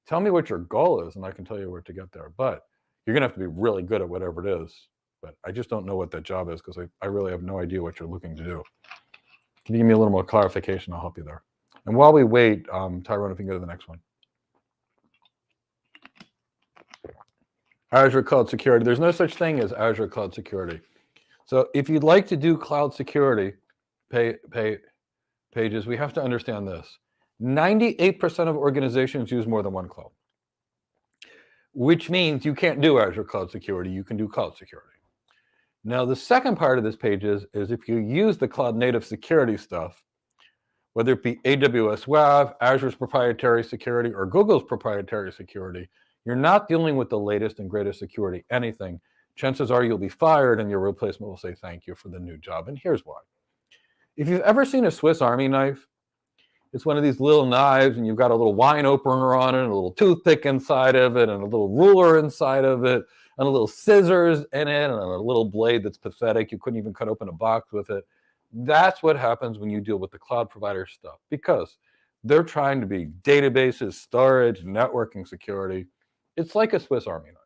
Tell me what your goal is, and I can tell you where to get there. But you're going to have to be really good at whatever it is. But I just don't know what that job is, because I really have no idea what you're looking to do. Can you give me a little more clarification? I'll help you there. And while we wait, Tyrone, if you can go to the next one. Azure Cloud Security. There's no such thing as Azure Cloud Security. So if you'd like to do cloud security pages, we have to understand this. 98% of organizations use more than one cloud, which means you can't do Azure Cloud Security. You can do cloud security. Now, the second part of this page is if you use the cloud native security stuff, whether it be AWS WAF, Azure's proprietary security, or Google's proprietary security, you're not dealing with the latest and greatest security anything. Chances are you'll be fired and your replacement will say thank you for the new job. And here's why. If you've ever seen a Swiss Army knife, it's one of these little knives and you've got a little wine opener on it, and a little toothpick inside of it, and a little ruler inside of it, and a little scissors in it, and a little blade that's pathetic. You couldn't even cut open a box with it. That's what happens when you deal with the cloud provider stuff, because they're trying to be databases, storage, networking security. It's like a Swiss Army knife.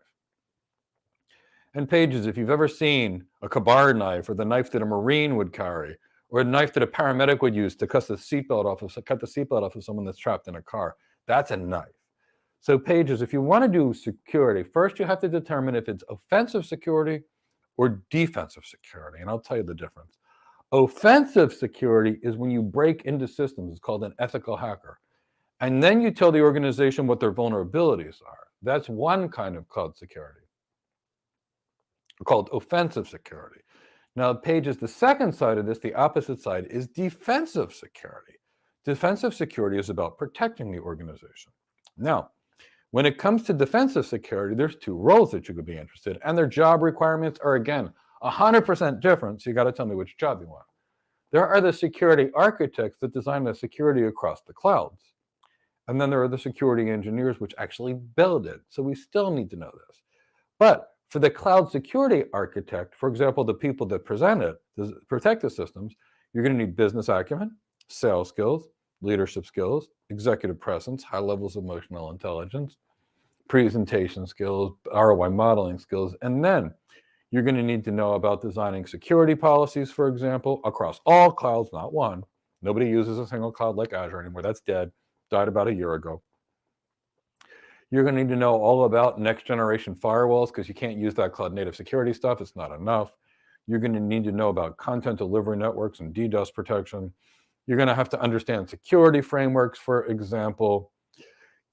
And pages, if you've ever seen a Kabar knife, or the knife that a Marine would carry, or a knife that a paramedic would use to cut the seatbelt off of someone that's trapped in a car, that's a knife. So pages, if you want to do security, first you have to determine if it's offensive security or defensive security, and I'll tell you the difference. Offensive security is when you break into systems. It's called an ethical hacker. And then you tell the organization what their vulnerabilities are. That's one kind of cloud security, called offensive security. Now, pages, the second side of this, the opposite side, is defensive security. Defensive security is about protecting the organization. Now, when it comes to defensive security, there's two roles that you could be interested in, and their job requirements are, again, 100% different, so you got to tell me which job you want. There are the security architects that design the security across the clouds. And then there are the security engineers which actually build it. So we still need to know this. But for the cloud security architect, for example, the people that protect the systems, you're going to need business acumen, sales skills, leadership skills, executive presence, high levels of emotional intelligence, presentation skills, ROI modeling skills, and then you're going to need to know about designing security policies, for example, across all clouds, not one. Nobody uses a single cloud like Azure anymore. That's dead. Died about a year ago. You're going to need to know all about next generation firewalls, because you can't use that cloud native security stuff. It's not enough. You're going to need to know about content delivery networks and DDoS protection. You're going to have to understand security frameworks, for example.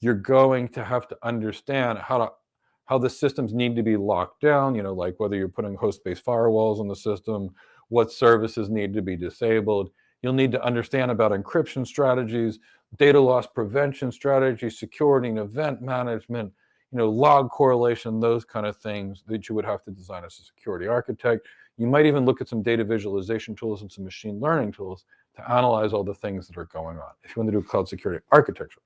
You're going to have to understand how the systems need to be locked down, like whether you're putting host-based firewalls on the system, what services need to be disabled. You'll need to understand about encryption strategies, data loss prevention strategies, security and event management, log correlation, those kind of things that you would have to design as a security architect. You might even look at some data visualization tools and some machine learning tools to analyze all the things that are going on. If you want to do cloud security architecture.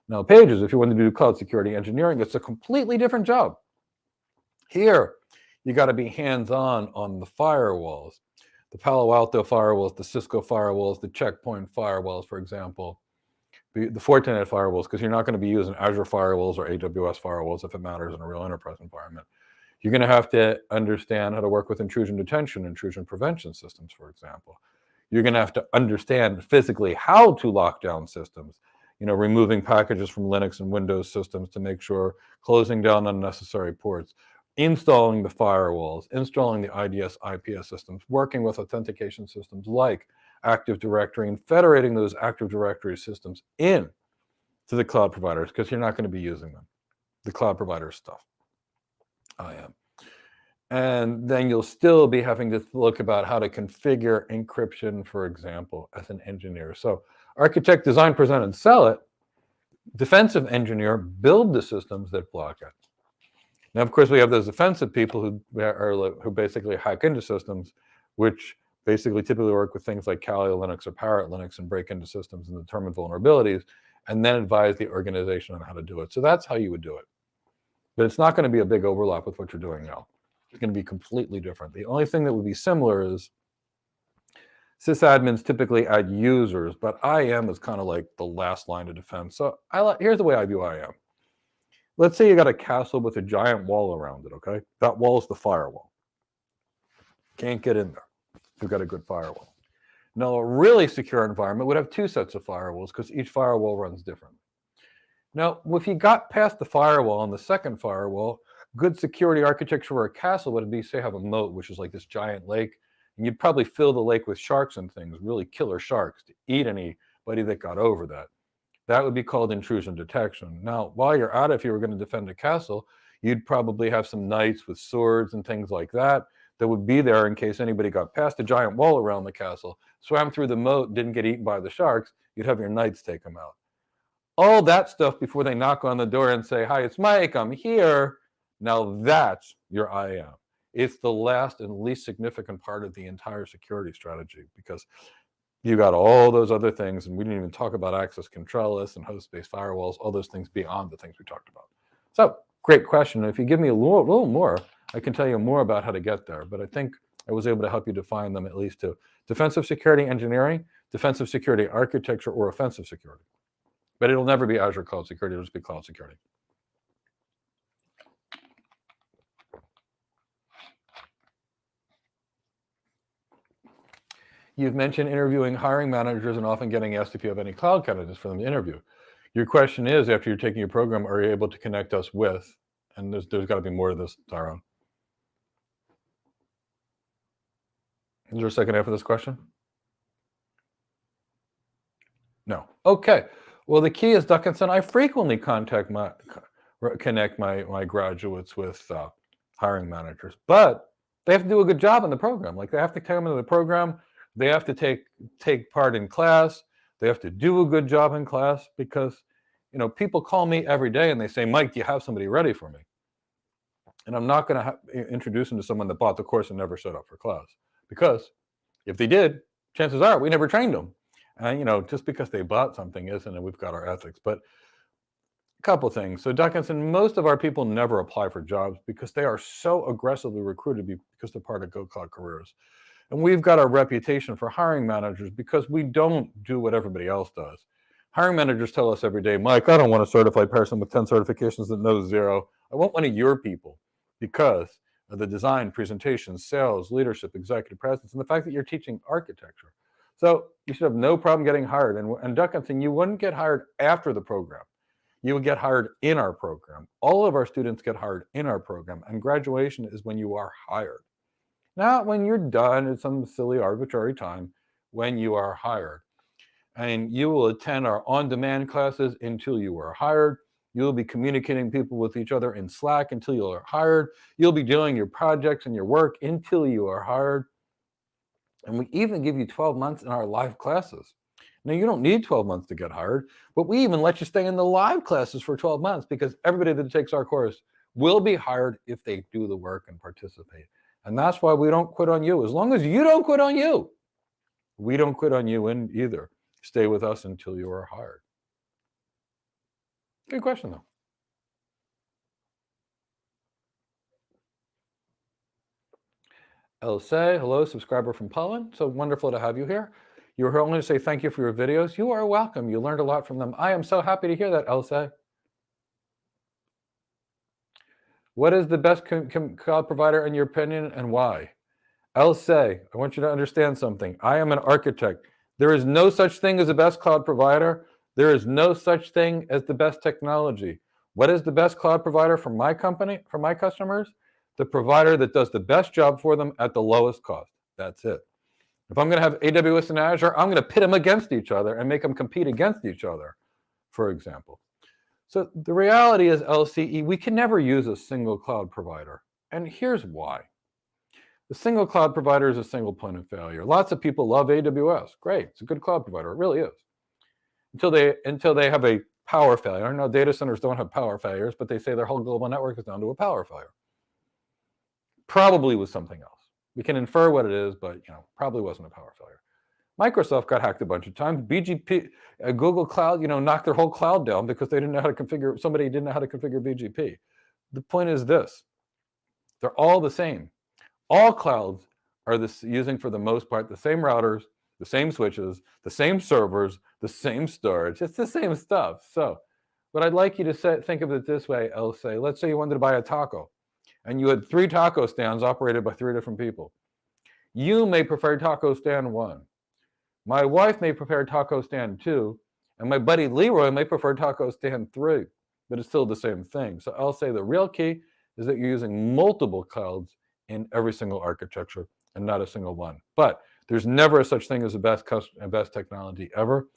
Now, Pages, if you want to do cloud security engineering, it's a completely different job. Here, you got to be hands-on on the firewalls, the Palo Alto firewalls, the Cisco firewalls, the Checkpoint firewalls, for example, the Fortinet firewalls, because you're not going to be using Azure firewalls or AWS firewalls if it matters in a real enterprise environment. You're going to have to understand how to work with intrusion detection, intrusion prevention systems, for example. You're going to have to understand physically how to lock down systems, removing packages from Linux and Windows systems to make sure, closing down unnecessary ports, installing the firewalls, installing the IDS, IPS systems, working with authentication systems like Active Directory, and federating those Active Directory systems in to the cloud providers, because you're not going to be using them, the cloud provider stuff. I am. And then you'll still be having to look about how to configure encryption, for example, as an engineer. So architect, design, present, and sell it. Defensive engineer, build the systems that block it. Now, of course, we have those offensive people who basically hack into systems, which basically typically work with things like Kali Linux or Parrot Linux and break into systems and determine vulnerabilities, and then advise the organization on how to do it. So that's how you would do it. But it's not going to be a big overlap with what you're doing now. It's going to be completely different. The only thing that would be similar is sysadmins typically add users, but IAM is kind of like the last line of defense. So here's the way I view IAM. Let's say you got a castle with a giant wall around it, okay? That wall is the firewall. Can't get in there. You've got a good firewall. Now, a really secure environment would have two sets of firewalls because each firewall runs differently. Now, if you got past the firewall on the second firewall, good security architecture for a castle would be, say, have a moat, which is like this giant lake, and you'd probably fill the lake with sharks and things, really killer sharks, to eat anybody that got over that. That would be called intrusion detection. Now, while you're at it, if you were going to defend a castle, you'd probably have some knights with swords and things like that would be there in case anybody got past the giant wall around the castle, swam through the moat, didn't get eaten by the sharks. You'd have your knights take them out. All that stuff before they knock on the door and say, "Hi, it's Mike, I'm here." Now that's your IAM. It's the last and least significant part of the entire security strategy, because you got all those other things, and we didn't even talk about access control lists and host-based firewalls, all those things beyond the things we talked about. So, great question. If you give me a little more, I can tell you more about how to get there, but I think I was able to help you define them at least to defensive security engineering, defensive security architecture, or offensive security. But it'll never be Azure Cloud Security, it'll just be cloud security. You've mentioned interviewing hiring managers and often getting asked if you have any cloud candidates for them to interview. Your question is, after you're taking your program, are you able to connect us with, and there's got to be more to this, Tyrone. Is there a second half of this question? No. Okay. Well, the key is, Duckinson, I frequently connect my graduates with hiring managers, but they have to do a good job in the program. Like, they have to come into the program, they have to take part in class, they have to do a good job in class, because people call me every day and they say, "Mike, do you have somebody ready for me?" And I'm not going to introduce them to someone that bought the course and never showed up for class, because if they did, chances are we never trained them. And just because they bought something isn't, and we've got our ethics. But a couple things. So, Duckinson, most of our people never apply for jobs because they are so aggressively recruited because they're part of GoCloud Careers. And we've got a reputation for hiring managers because we don't do what everybody else does. Hiring managers tell us every day, "Mike, I don't want a certified person with 10 certifications that knows 0. I want one of your people because of the design, presentation, sales, leadership, executive presence, and the fact that you're teaching architecture." So you should have no problem getting hired. And Duckinson, you wouldn't get hired after the program. You would get hired in our program. All of our students get hired in our program, and graduation is when you are hired. Not when you're done at some silly arbitrary time, when you are hired. And you will attend our on-demand classes until you are hired. You'll be communicating people with each other in Slack until you are hired. You'll be doing your projects and your work until you are hired. And we even give you 12 months in our live classes. Now, you don't need 12 months to get hired, but we even let you stay in the live classes for 12 months because everybody that takes our course will be hired if they do the work and participate. And that's why we don't quit on you. As long as you don't quit on you, We don't quit on you either. Stay with us until you are hired. Good question, though. Else, hello, subscriber from Poland. So wonderful to have you here. You were only to say thank you for your videos. You are welcome. You learned a lot from them. I am so happy to hear that, Else. What is the best cloud provider in your opinion and why? Else, I want you to understand something. I am an architect. There is no such thing as a best cloud provider. There is no such thing as the best technology. What is the best cloud provider for my company, for my customers? The provider that does the best job for them at the lowest cost. That's it. If I'm going to have AWS and Azure, I'm going to pit them against each other and make them compete against each other, for example. So the reality is, LCE, we can never use a single cloud provider. And here's why. The single cloud provider is a single point of failure. Lots of people love AWS. Great, it's a good cloud provider. It really is. Until they have a power failure. Now, data centers don't have power failures, but they say their whole global network is down to a power failure. Probably was something else. We can infer what it is, but probably wasn't a power failure. Microsoft got hacked a bunch of times. BGP, Google Cloud, knocked their whole cloud down because they didn't know how to configure. Somebody didn't know how to configure BGP. The point is this: they're all the same. All clouds are using, for the most part, the same routers, the same switches, the same servers, the same storage. It's the same stuff. So, but I'd like you to think of it this way, Else. Let's say you wanted to buy a taco, and you had 3 taco stands operated by 3 different people. You may prefer taco stand 1. My wife may prefer taco stand 2, and my buddy Leroy may prefer taco stand 3, but it's still the same thing. So I'll say the real key is that you're using multiple clouds in every single architecture and not a single one. But there's never such thing as a best technology ever.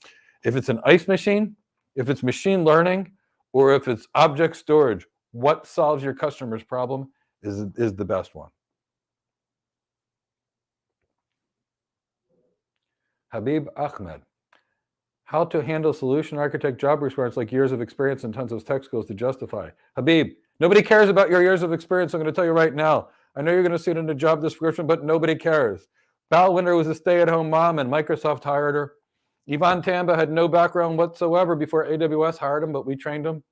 If it's an ice machine, if it's machine learning, or if it's object storage, what solves your customer's problem is the best one. Habib Ahmed, how to handle solution architect job requirements like years of experience and tons of tech skills to justify. Habib, nobody cares about your years of experience. I'm going to tell you right now. I know you're going to see it in the job description, but nobody cares. Val Winder was a stay-at-home mom, and Microsoft hired her. Ivan Tamba had no background whatsoever before AWS hired him, but we trained him.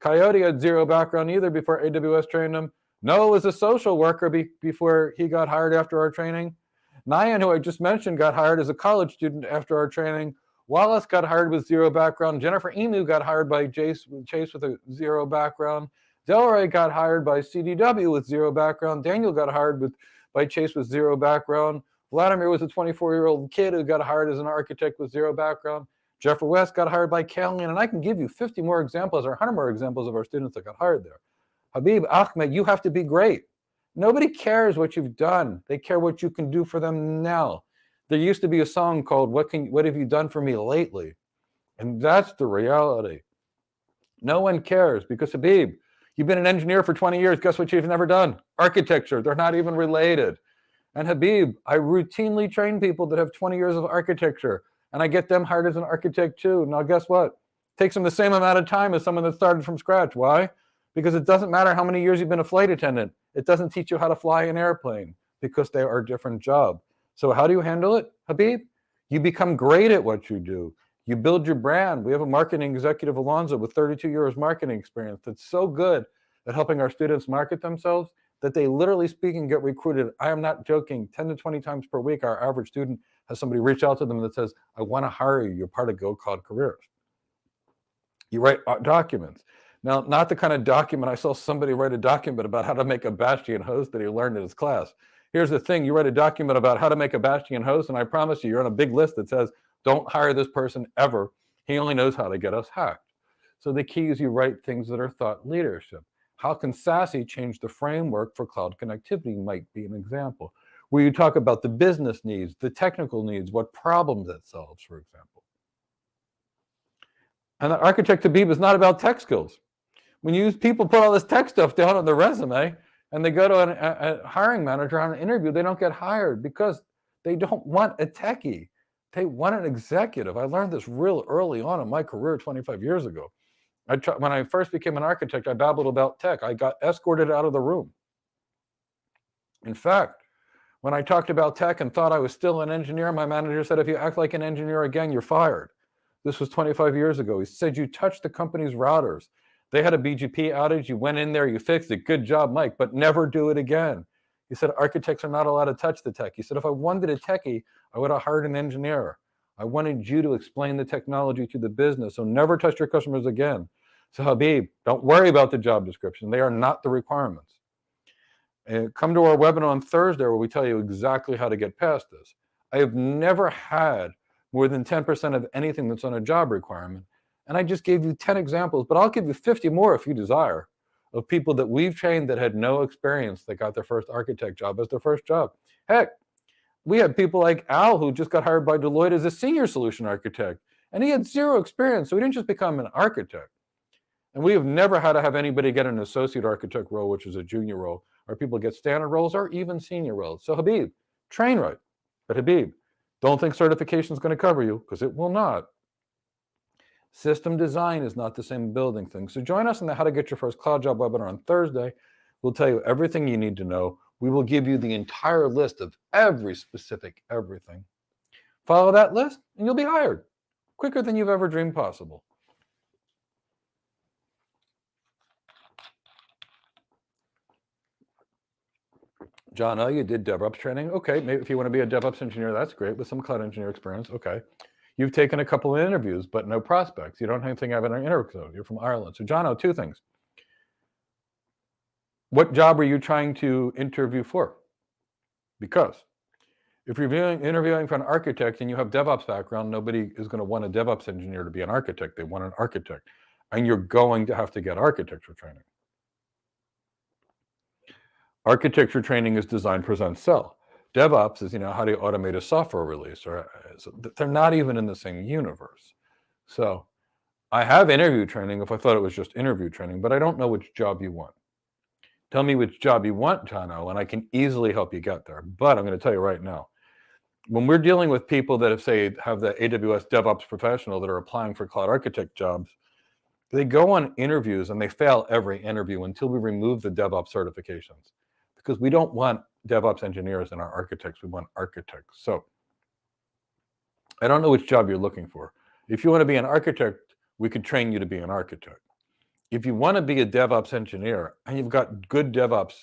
Coyote had 0 background either before AWS trained him. Noah was a social worker before he got hired after our training. Nyan, who I just mentioned, got hired as a college student after our training. Wallace got hired with 0 background. Jennifer Emu got hired by Chase with a 0 background. Delray got hired by CDW with 0 background. Daniel got hired by Chase with 0 background. Vladimir was a 24-year-old kid who got hired as an architect with 0 background. Jeffrey West got hired by Calian, and I can give you 50 more examples or 100 more examples of our students that got hired there. Habib Ahmed, you have to be great. Nobody cares what you've done. They care what you can do for them now. There used to be a song called What Have You Done For Me Lately? And that's the reality. No one cares because, Habib, you've been an engineer for 20 years. Guess what you've never done? Architecture. They're not even related. And Habib, I routinely train people that have 20 years of architecture, and I get them hired as an architect too. Now, guess what? It takes them the same amount of time as someone that started from scratch. Why? Because it doesn't matter how many years you've been a flight attendant. It doesn't teach you how to fly an airplane because they are a different job. So how do you handle it, Habib? You become great at what you do. You build your brand. We have a marketing executive, Alonzo, with 32 years marketing experience that's so good at helping our students market themselves that they literally speaking get recruited. I am not joking, 10 to 20 times per week, our average student has somebody reach out to them that says, I want to hire you. You're part of Go Cloud Careers. You write documents. Now, not the kind of document, I saw somebody write a document about how to make a Bastion host that he learned in his class. Here's the thing, you write a document about how to make a Bastion host, and I promise you're on a big list that says, don't hire this person ever. He only knows how to get us hacked. So the key is you write things that are thought leadership. How can SASE change the framework for cloud connectivity might be an example, where you talk about the business needs, the technical needs, what problems it solves, for example. And the architect Habib is not about tech skills. When people put all this tech stuff down on their resume and they go to a hiring manager on an interview, they don't get hired because they don't want a techie. They want an executive. I learned this real early on in my career 25 years ago. When I first became an architect, I babbled about tech. I got escorted out of the room. In fact, When I talked about tech and thought I was still an engineer, my manager said, if you act like an engineer again, you're fired. This was 25 years ago. He said, you touched the company's routers. They had a BGP outage. You went in there, you fixed it. Good job, Mike, but never do it again. He said, architects are not allowed to touch the tech. He said, if I wanted a techie, I would have hired an engineer. I wanted you to explain the technology to the business, so never touch your customers again. So Habib, don't worry about the job description. They are not the requirements. Come to our webinar on Thursday where we tell you exactly how to get past this. I have never had more than 10% of anything that's on a job requirement. And I just gave you 10 examples, but I'll give you 50 more if you desire, of people that we've trained that had no experience that got their first architect job as their first job. Heck, we had people like Al who just got hired by Deloitte as a senior solution architect, and he had zero experience, so he didn't just become an architect. And we have never had to have anybody get an associate architect role, which is a junior role, or people get standard roles or even senior roles. So Habib, train right. But Habib, don't think certification is going to cover you, because it will not. System design is not the same building thing. So join us in the How to Get Your First Cloud Job webinar on Thursday. We'll tell you everything you need to know. We will give you the entire list of every specific everything. Follow that list and you'll be hired quicker than you've ever dreamed possible. John, oh, you did DevOps training. Okay, maybe if you want to be a DevOps engineer, that's great, with some cloud engineer experience. Okay. You've taken a couple of interviews, but no prospects. You don't think have an interview. You're from Ireland. So John, two things. What job are you trying to interview for? Because if you're interviewing for an architect and you have DevOps background, nobody is going to want a DevOps engineer to be an architect. They want an architect. And you're going to have to get architecture training. Architecture training is design, present, sell. DevOps is, how do you automate a software release? Or so they're not even in the same universe. So I have interview training if I thought it was just interview training, but I don't know which job you want. Tell me which job you want, Jono, and I can easily help you get there. But I'm going to tell you right now, when we're dealing with people that have the AWS DevOps professional that are applying for cloud architect jobs, they go on interviews and they fail every interview until we remove the DevOps certifications. Because we don't want DevOps engineers and our architects, we want architects. So I don't know which job you're looking for. If you want to be an architect, we could train you to be an architect. If you want to be a DevOps engineer and you've got good DevOps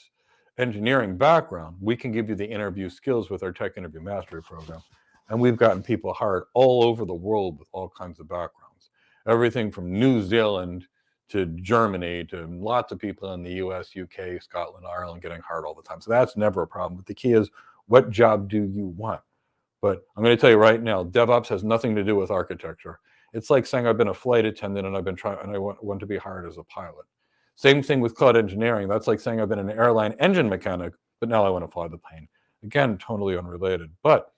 engineering background, we can give you the interview skills with our Tech Interview Mastery program. And we've gotten people hired all over the world with all kinds of backgrounds. Everything from New Zealand to Germany to lots of people in the US, UK, Scotland, Ireland getting hired all the time. So that's never a problem. But the key is, what job do you want? But I'm going to tell you right now, DevOps has nothing to do with architecture. It's like saying I've been a flight attendant and I want to be hired as a pilot. Same thing with cloud engineering. That's like saying I've been an airline engine mechanic, but now I want to fly the plane. Again, totally unrelated. But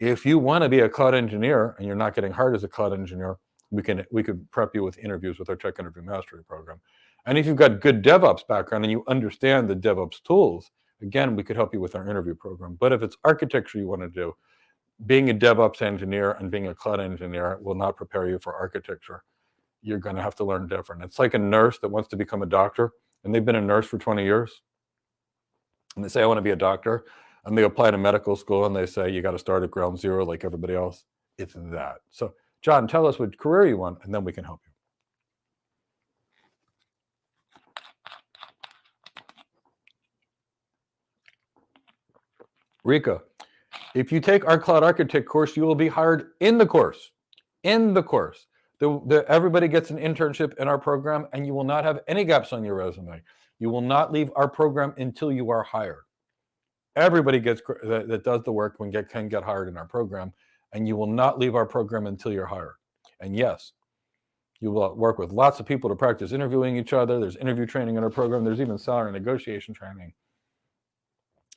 if you want to be a cloud engineer and you're not getting hired as a cloud engineer, we could prep you with interviews with our Tech Interview Mastery program. And if you've got good DevOps background and you understand the DevOps tools, again, we could help you with our interview program. But if it's architecture you want to do, being a DevOps engineer and being a cloud engineer will not prepare you for architecture. You're going to have to learn different. It's like a nurse that wants to become a doctor, and they've been a nurse for 20 years. And they say, I want to be a doctor. And they apply to medical school, and they say, you got to start at ground zero like everybody else. It's that. So, John, tell us what career you want, and then we can help you. Rika, if you take our Cloud Architect course, you will be hired in the course. In the course. Everybody gets an internship in our program, and you will not have any gaps on your resume. You will not leave our program until you are hired. Everybody that does the work can get hired in our program, and you will not leave our program until you're hired. And yes, you will work with lots of people to practice interviewing each other. There's interview training in our program. There's even salary negotiation training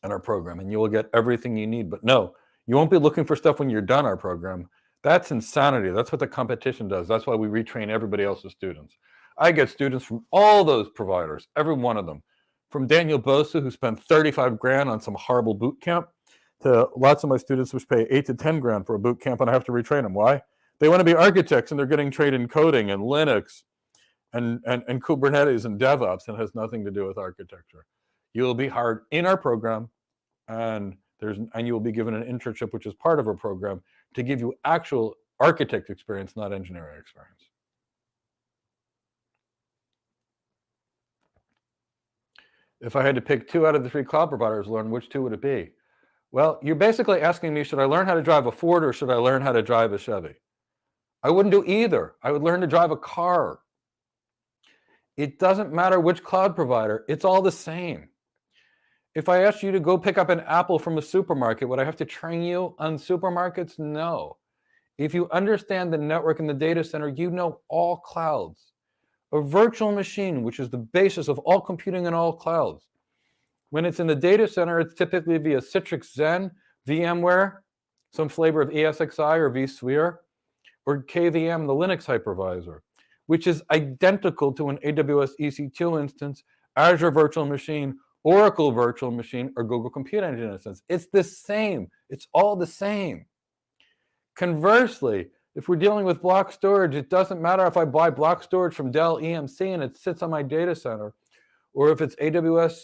in our program, and you will get everything you need. But no, you won't be looking for stuff when you're done our program. That's insanity. That's what the competition does. That's why we retrain everybody else's students. I get students from all those providers, every one of them. From Daniel Bosa, who spent 35 grand on some horrible boot camp, to lots of my students which pay 8 to 10 grand for a boot camp, and I have to retrain them. Why? They want to be architects, and they're getting trained in coding and Linux and Kubernetes and DevOps, and it has nothing to do with architecture. You will be hired in our program, and And you will be given an internship, which is part of our program, to give you actual architect experience, not engineering experience. If I had to pick 2 out of the 3 cloud providers to learn, which 2 would it be? Well, you're basically asking me, should I learn how to drive a Ford or should I learn how to drive a Chevy? I wouldn't do either. I would learn to drive a car. It doesn't matter which cloud provider, it's all the same. If I asked you to go pick up an apple from a supermarket, would I have to train you on supermarkets? No. If you understand the network and the data center, you know all clouds. A virtual machine, which is the basis of all computing in all clouds. When it's in the data center, it's typically via Citrix Xen, VMware, some flavor of ESXi or vSphere, or KVM, the Linux hypervisor, which is identical to an AWS EC2 instance, Azure virtual machine, Oracle virtual machine, or Google Compute Engine instance. It's the same. It's all the same. Conversely, if we're dealing with block storage, it doesn't matter if I buy block storage from Dell EMC and it sits on my data center, or if it's AWS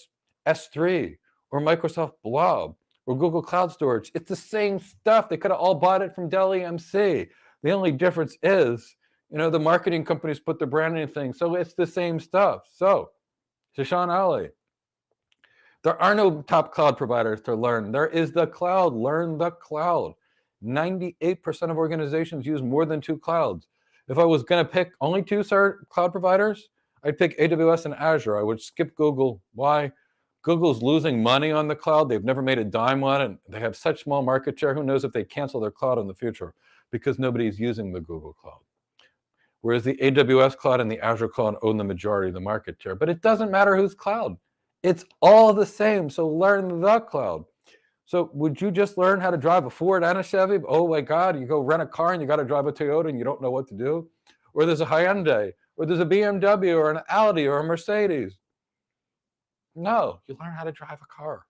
S3 or Microsoft Blob or Google Cloud Storage. It's the same stuff. They could have all bought it from Dell EMC. The only difference is, the marketing companies put their branding thing. So it's the same stuff. So, Shashan Ali, there are no top cloud providers to learn. There is the cloud. Learn the cloud. 98% of organizations use more than 2 clouds. If I was going to pick only 2 cloud providers, I'd pick AWS and Azure. I would skip Google. Why? Google's losing money on the cloud. They've never made a dime on it. They have such small market share. Who knows if they cancel their cloud in the future, because nobody's using the Google cloud. Whereas the AWS cloud and the Azure cloud own the majority of the market share. But it doesn't matter whose cloud. It's all the same. So learn the cloud. So would you just learn how to drive a Ford and a Chevy? Oh my God, you go rent a car and you got to drive a Toyota and you don't know what to do? Or there's a Hyundai, or there's a BMW, or an Audi, or a Mercedes. No, you learn how to drive a car.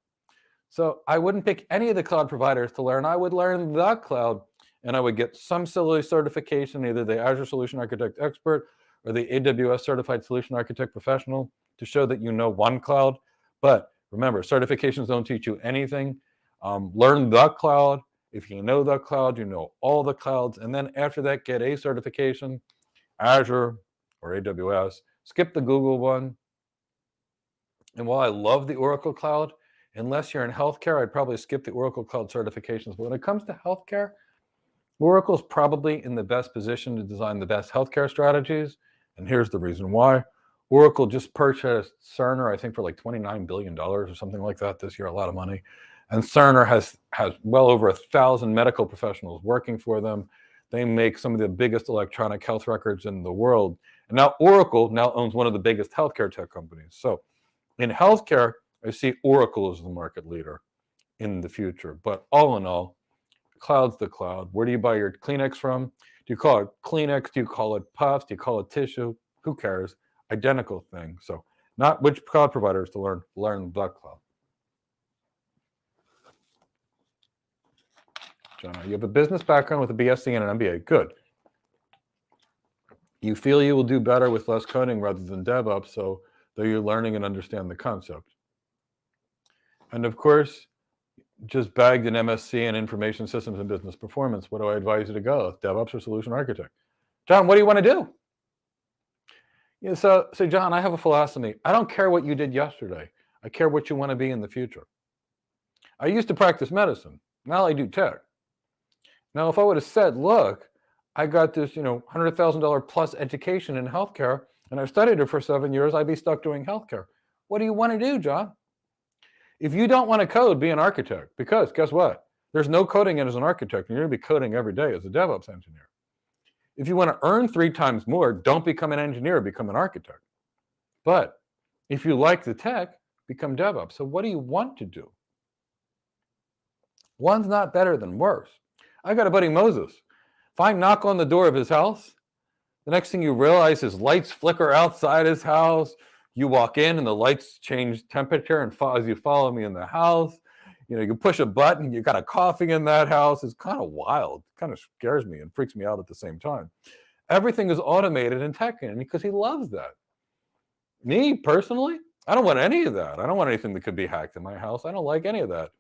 So I wouldn't pick any of the cloud providers to learn. I would learn the cloud, and I would get some silly certification, either the Azure Solution Architect Expert or the AWS Certified Solution Architect Professional, to show that you know one cloud. But remember, certifications don't teach you anything. Learn the cloud. If you know the cloud, you know all the clouds. And then after that, get a certification, Azure or AWS. Skip the Google one. And while I love the Oracle Cloud, unless you're in healthcare, I'd probably skip the Oracle Cloud certifications. But when it comes to healthcare, Oracle's probably in the best position to design the best healthcare strategies. And here's the reason why. Oracle just purchased Cerner, I think, for like $29 billion or something like that this year, a lot of money. And Cerner has well over 1,000 medical professionals working for them. They make some of the biggest electronic health records in the world. And now Oracle now owns one of the biggest healthcare tech companies. So in healthcare, I see Oracle as the market leader in the future. But all in all, cloud's the cloud. Where do you buy your Kleenex from? Do you call it Kleenex? Do you call it Puffs? Do you call it tissue? Who cares? Identical thing. So not which cloud providers to learn the cloud. John, you have a business background with a BSc and an MBA. Good. You feel you will do better with less coding rather than DevOps, so that you're learning and understand the concept. And of course, just bagged an MSc in Information Systems and Business Performance. What do I advise you to go? DevOps or Solution Architect? John, what do you want to do? Yeah, so John, I have a philosophy. I don't care what you did yesterday. I care what you want to be in the future. I used to practice medicine. Now I do tech. Now, if I would have said, look, I got this, $100,000 plus education in healthcare, and I studied it for 7 years, I'd be stuck doing healthcare. What do you want to do, John? If you don't want to code, be an architect, because guess what? There's no coding as an architect, and you're going to be coding every day as a DevOps engineer. If you want to earn 3 times more, don't become an engineer, become an architect. But if you like the tech, become DevOps. So what do you want to do? One's not better than worse. I got a buddy, Moses. If I knock on the door of his house, the next thing you realize, his lights flicker outside his house. You walk in and the lights change temperature, and as you follow me in the house, you push a button, you got a coffee in that house. It's kind of wild. It kind of scares me and freaks me out at the same time. Everything is automated and tech in because he loves that. Me, personally, I don't want any of that. I don't want anything that could be hacked in my house. I don't like any of that.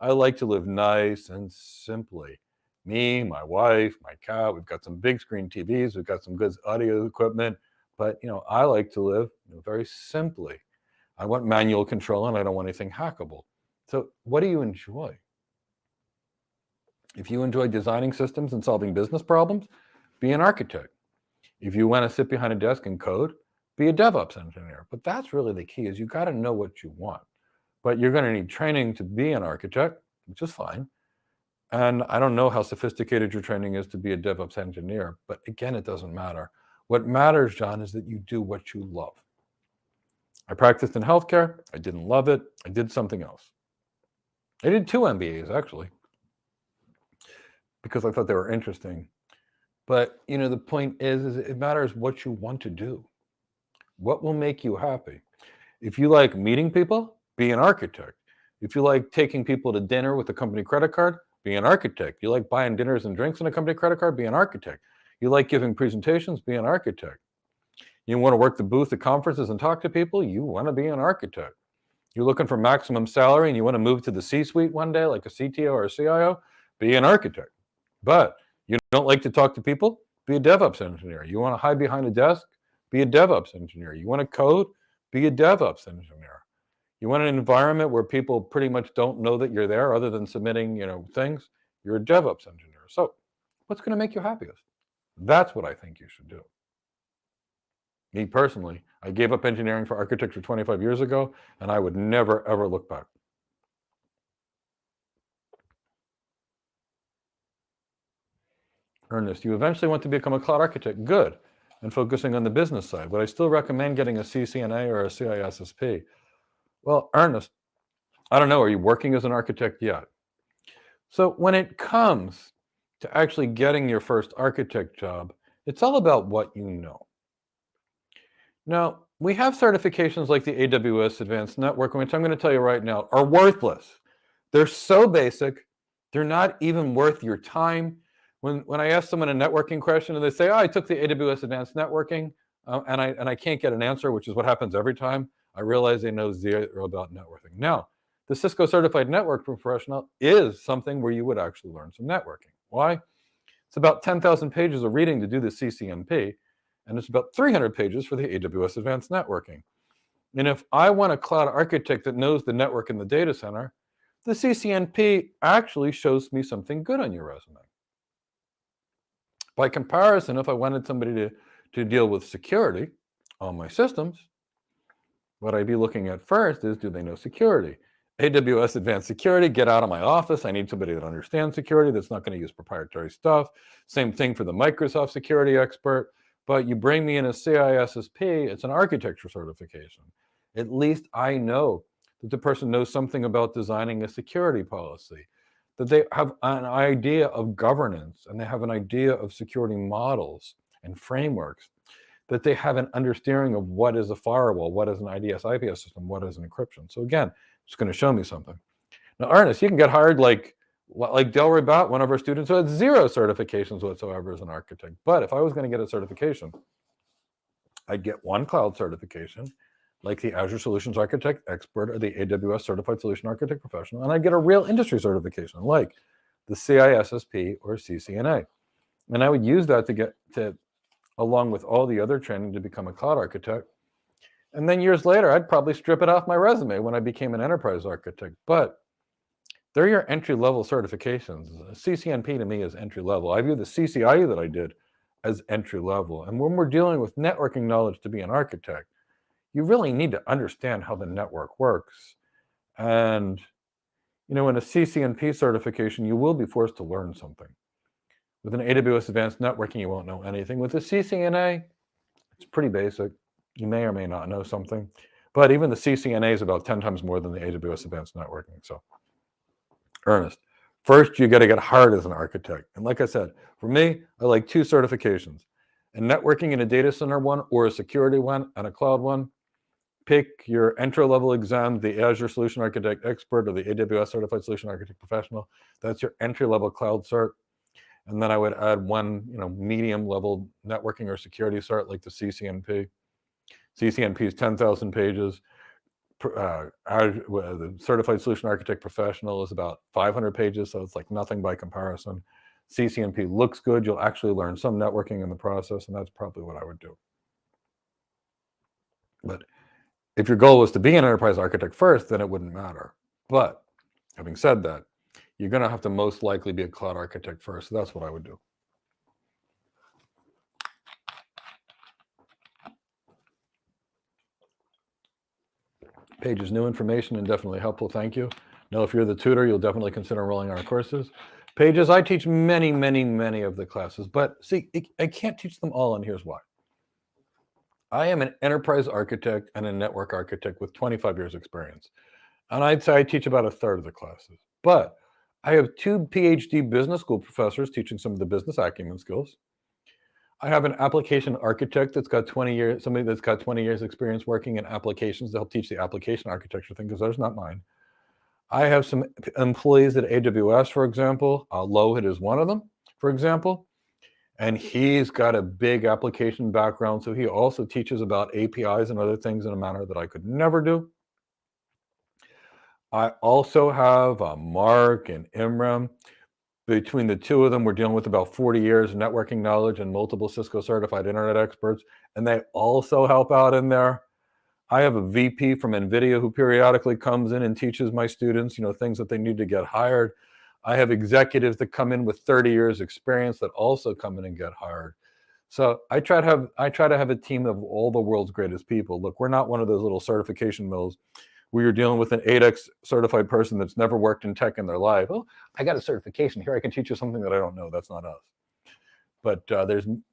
I like to live nice and simply. Me, my wife, my cat, we've got some big screen TVs, we've got some good audio equipment, but I like to live very simply. I want manual control and I don't want anything hackable. So what do you enjoy? If you enjoy designing systems and solving business problems, be an architect. If you want to sit behind a desk and code, be a DevOps engineer. But that's really the key, is you got to know what you want. But you're going to need training to be an architect, which is fine. And I don't know how sophisticated your training is to be a DevOps engineer, but again, it doesn't matter. What matters, John, is that you do what you love. I practiced in healthcare. I didn't love it. I did something else. I did 2 MBAs, actually, because I thought they were interesting. But, the point is it matters what you want to do. What will make you happy? If you like meeting people, be an architect. If you like taking people to dinner with a company credit card, be an architect. You like buying dinners and drinks on a company credit card, be an architect. You like giving presentations, be an architect. You want to work the booth at conferences and talk to people, you want to be an architect. You're looking for maximum salary and you want to move to the C-suite one day, like a CTO or a CIO, be an architect. But you don't like to talk to people, be a DevOps engineer. You want to hide behind a desk, be a DevOps engineer. You want to code, be a DevOps engineer. You want an environment where people pretty much don't know that you're there other than submitting, things, you're a DevOps engineer. So what's going to make you happiest? That's what I think you should do. Me personally, I gave up engineering for architecture 25 years ago, and I would never, ever look back. Ernest, you eventually want to become a cloud architect. Good. And focusing on the business side. Would I still recommend getting a CCNA or a CISSP? Well, Ernest, I don't know. Are you working as an architect yet? So when it comes to actually getting your first architect job, it's all about what you know. Now, we have certifications like the AWS Advanced Networking, which I'm going to tell you right now, are worthless. They're so basic, they're not even worth your time. When I ask someone a networking question and they say, I took the AWS Advanced Networking, and I can't get an answer, which is what happens every time, I realize they know zero about networking. Now, the Cisco Certified Network Professional is something where you would actually learn some networking. Why? It's about 10,000 pages of reading to do the CCNP, and it's about 300 pages for the AWS Advanced Networking. And if I want a cloud architect that knows the network in the data center, the CCNP actually shows me something good on your resume. By comparison, if I wanted somebody to deal with security on my systems, what I'd be looking at first is, do they know security? AWS Advanced Security, get out of my office. I need somebody that understands security, that's not going to use proprietary stuff. Same thing for the Microsoft security expert. But you bring me in a CISSP, it's an architecture certification. At least I know that the person knows something about designing a security policy, that they have an idea of governance, and they have an idea of security models and frameworks, that they have an understanding of what is a firewall, what is an IDS/IPS system, what is an encryption. So again, it's going to show me something. Now, Ernest, you can get hired like Del Rabat, one of our students, who had 0 certifications whatsoever as an architect. But if I was going to get a certification, I'd get 1 cloud certification, like the Azure Solutions Architect Expert or the AWS Certified Solution Architect Professional, and I'd get a real industry certification, like the CISSP or CCNA. And I would use that along with all the other training, to become a cloud architect. And then years later, I'd probably strip it off my resume when I became an enterprise architect. But they're your entry-level certifications. CCNP to me is entry-level. I view the CCIE that I did as entry-level. And when we're dealing with networking knowledge to be an architect, you really need to understand how the network works. And, in a CCNP certification, you will be forced to learn something. With an AWS Advanced Networking, you won't know anything. With the CCNA, it's pretty basic. You may or may not know something. But even the CCNA is about 10 times more than the AWS Advanced Networking. So, Ernest, first you got to get hired as an architect. And like I said, for me, I like 2 certifications. A networking in a data center one, or a security one, and a cloud one. Pick your entry-level exam, the Azure Solution Architect Expert or the AWS Certified Solution Architect Professional. That's your entry-level cloud cert. And then I would add 1, medium-level networking or security cert, like the CCNP. CCNP is 10,000 pages. The Certified Solution Architect Professional is about 500 pages, so it's like nothing by comparison. CCNP looks good. You'll actually learn some networking in the process, and that's probably what I would do. But if your goal was to be an enterprise architect first, then it wouldn't matter. But having said that, you're going to have to most likely be a cloud architect first. So that's what I would do. Pages, new information and definitely helpful. Thank you. Now, if you're the tutor, you'll definitely consider enrolling in our courses. Pages, I teach many, many, many of the classes, but see, I can't teach them all, and here's why. I am an enterprise architect and a network architect with 25 years experience. And I'd say I teach about a third of the classes. But I have 2 PhD business school professors teaching some of the business acumen skills. I have an application architect that's got 20 years, somebody that's got 20 years experience working in applications to help teach the application architecture thing, because that's not mine. I have some employees at AWS, for example. Lohit is one of them, for example. And he's got a big application background, so he also teaches about APIs and other things in a manner that I could never do. I also have Mark and Imran. Between the two of them, we're dealing with about 40 years of networking knowledge and multiple Cisco certified internet experts, and they also help out in there. I have a VP from NVIDIA who periodically comes in and teaches my students, things that they need to get hired. I have executives that come in with 30 years experience that also come in and get hired. So I try to have a team of all the world's greatest people. Look, we're not one of those little certification mills where you're dealing with an 8X certified person that's never worked in tech in their life. Oh, I got a certification here. I can teach you something that I don't know. That's not us. But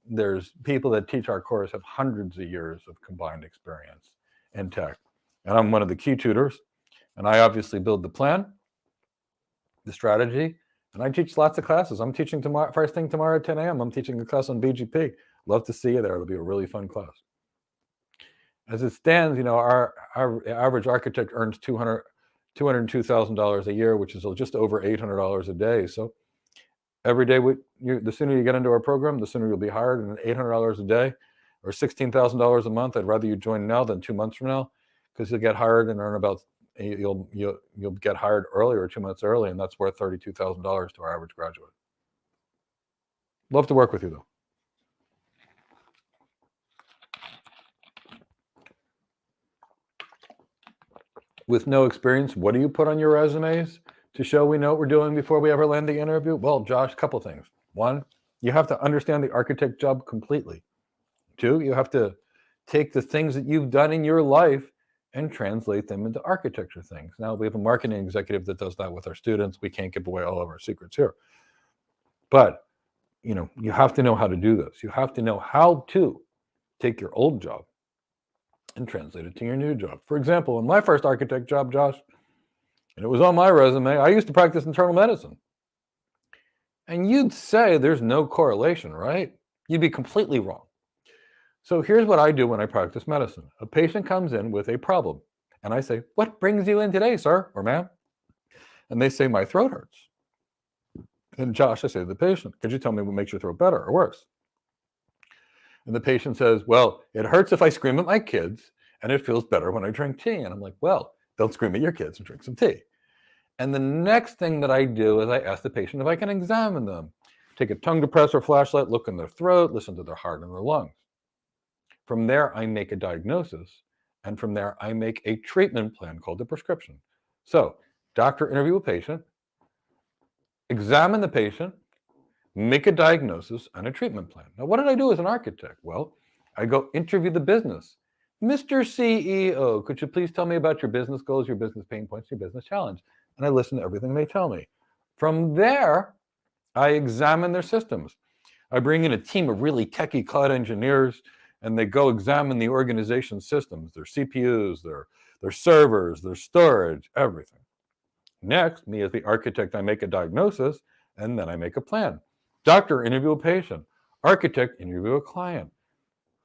there's people that teach our course have hundreds of years of combined experience in tech. And I'm one of the key tutors. And I obviously build the plan, the strategy, and I teach lots of classes. I'm teaching tomorrow, first thing tomorrow at 10 a.m. I'm teaching a class on BGP. Love to see you there. It'll be a really fun class. As it stands, our average architect earns $202,000 a year, which is just over $800 a day. So every day, the sooner you get into our program, the sooner you'll be hired. And $800 a day or $16,000 a month, I'd rather you join now than 2 months from now, because you'll get hired and earn about, you'll get hired early or 2 months early, and that's worth $32,000 to our average graduate. Love to work with you, though. With no experience, what do you put on your resumes to show we know what we're doing before we ever land the interview? Well, Josh, a couple things. 1, you have to understand the architect job completely. 2, you have to take the things that you've done in your life and translate them into architecture things. Now, we have a marketing executive that does that with our students. We can't give away all of our secrets here. But, you have to know how to do this. You have to know how to take your old job and translate it to your new job. For example, in my first architect job, Josh, and it was on my resume, I used to practice internal medicine. And you'd say there's no correlation, right? You'd be completely wrong. So here's what I do when I practice medicine. A patient comes in with a problem, and I say, "What brings you in today, sir or ma'am?" And they say, "My throat hurts." And Josh, I say to the patient, "Could you tell me what makes your throat better or worse?" And the patient says, "Well, it hurts if I scream at my kids, and it feels better when I drink tea." And I'm like, "Well, don't scream at your kids and drink some tea." And the next thing that I do is I ask the patient if I can examine them. Take a tongue depressor flashlight, look in their throat, listen to their heart and their lungs. From there, I make a diagnosis. And from there, I make a treatment plan called a prescription. So, doctor interview a patient, examine the patient, make a diagnosis and a treatment plan. Now, what did I do as an architect? Well, I go interview the business. "Mr. CEO, could you please tell me about your business goals, your business pain points, your business challenge?" And I listen to everything they tell me. From there, I examine their systems. I bring in a team of really techie cloud engineers, and they go examine the organization's systems, their CPUs, their servers, their storage, everything. Next, me as the architect, I make a diagnosis, and then I make a plan. Doctor, interview a patient. Architect, interview a client.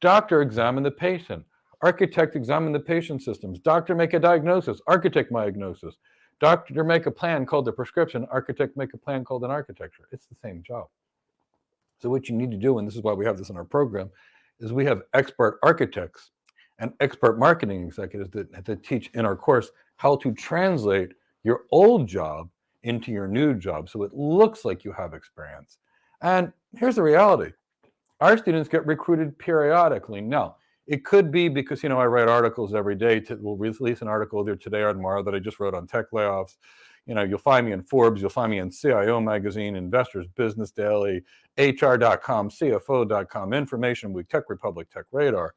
Doctor, examine the patient. Architect, examine the patient systems. Doctor, make a diagnosis. Architect, diagnosis. Doctor, make a plan called the prescription. Architect, make a plan called an architecture. It's the same job. So what you need to do, and this is why we have this in our program, is we have expert architects and expert marketing executives that teach in our course how to translate your old job into your new job so it looks like you have experience. And here's the reality. Our students get recruited periodically. Now, it could be because, I write articles every day. We'll release an article either today or tomorrow that I just wrote on tech layoffs. You'll find me in Forbes, you'll find me in CIO Magazine, Investors Business Daily, HR.com, CFO.com, Information Week, Tech Republic, Tech Radar,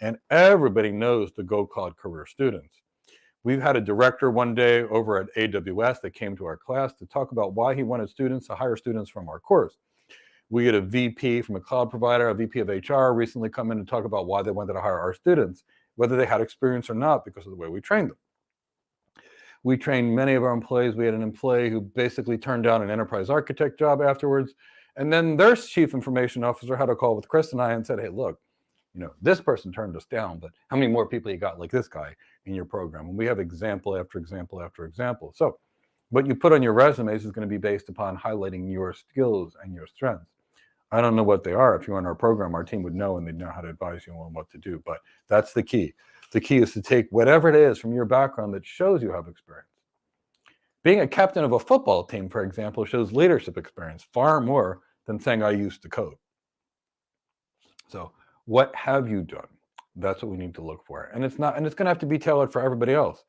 and everybody knows the Go Cloud Career students. We've had a director one day over at AWS that came to our class to talk about why he wanted students to hire students from our course. We had a VP from a cloud provider, a VP of HR recently come in and talk about why they wanted to hire our students, whether they had experience or not because of the way we trained them. We trained many of our employees. We had an employee who basically turned down an enterprise architect job afterwards. And then their chief information officer had a call with Chris and I and said, hey, look, this person turned us down, but how many more people you got like this guy in your program? And we have example after example after example. So what you put on your resumes is going to be based upon highlighting your skills and your strengths. I don't know what they are. If you're in our program, our team would know and they'd know how to advise you on what to do. But that's the key. The key is to take whatever it is from your background that shows you have experience. Being a captain of a football team, for example, shows leadership experience far more than saying I used to code. So what have you done? That's what we need to look for. And it's going to have to be tailored for everybody else.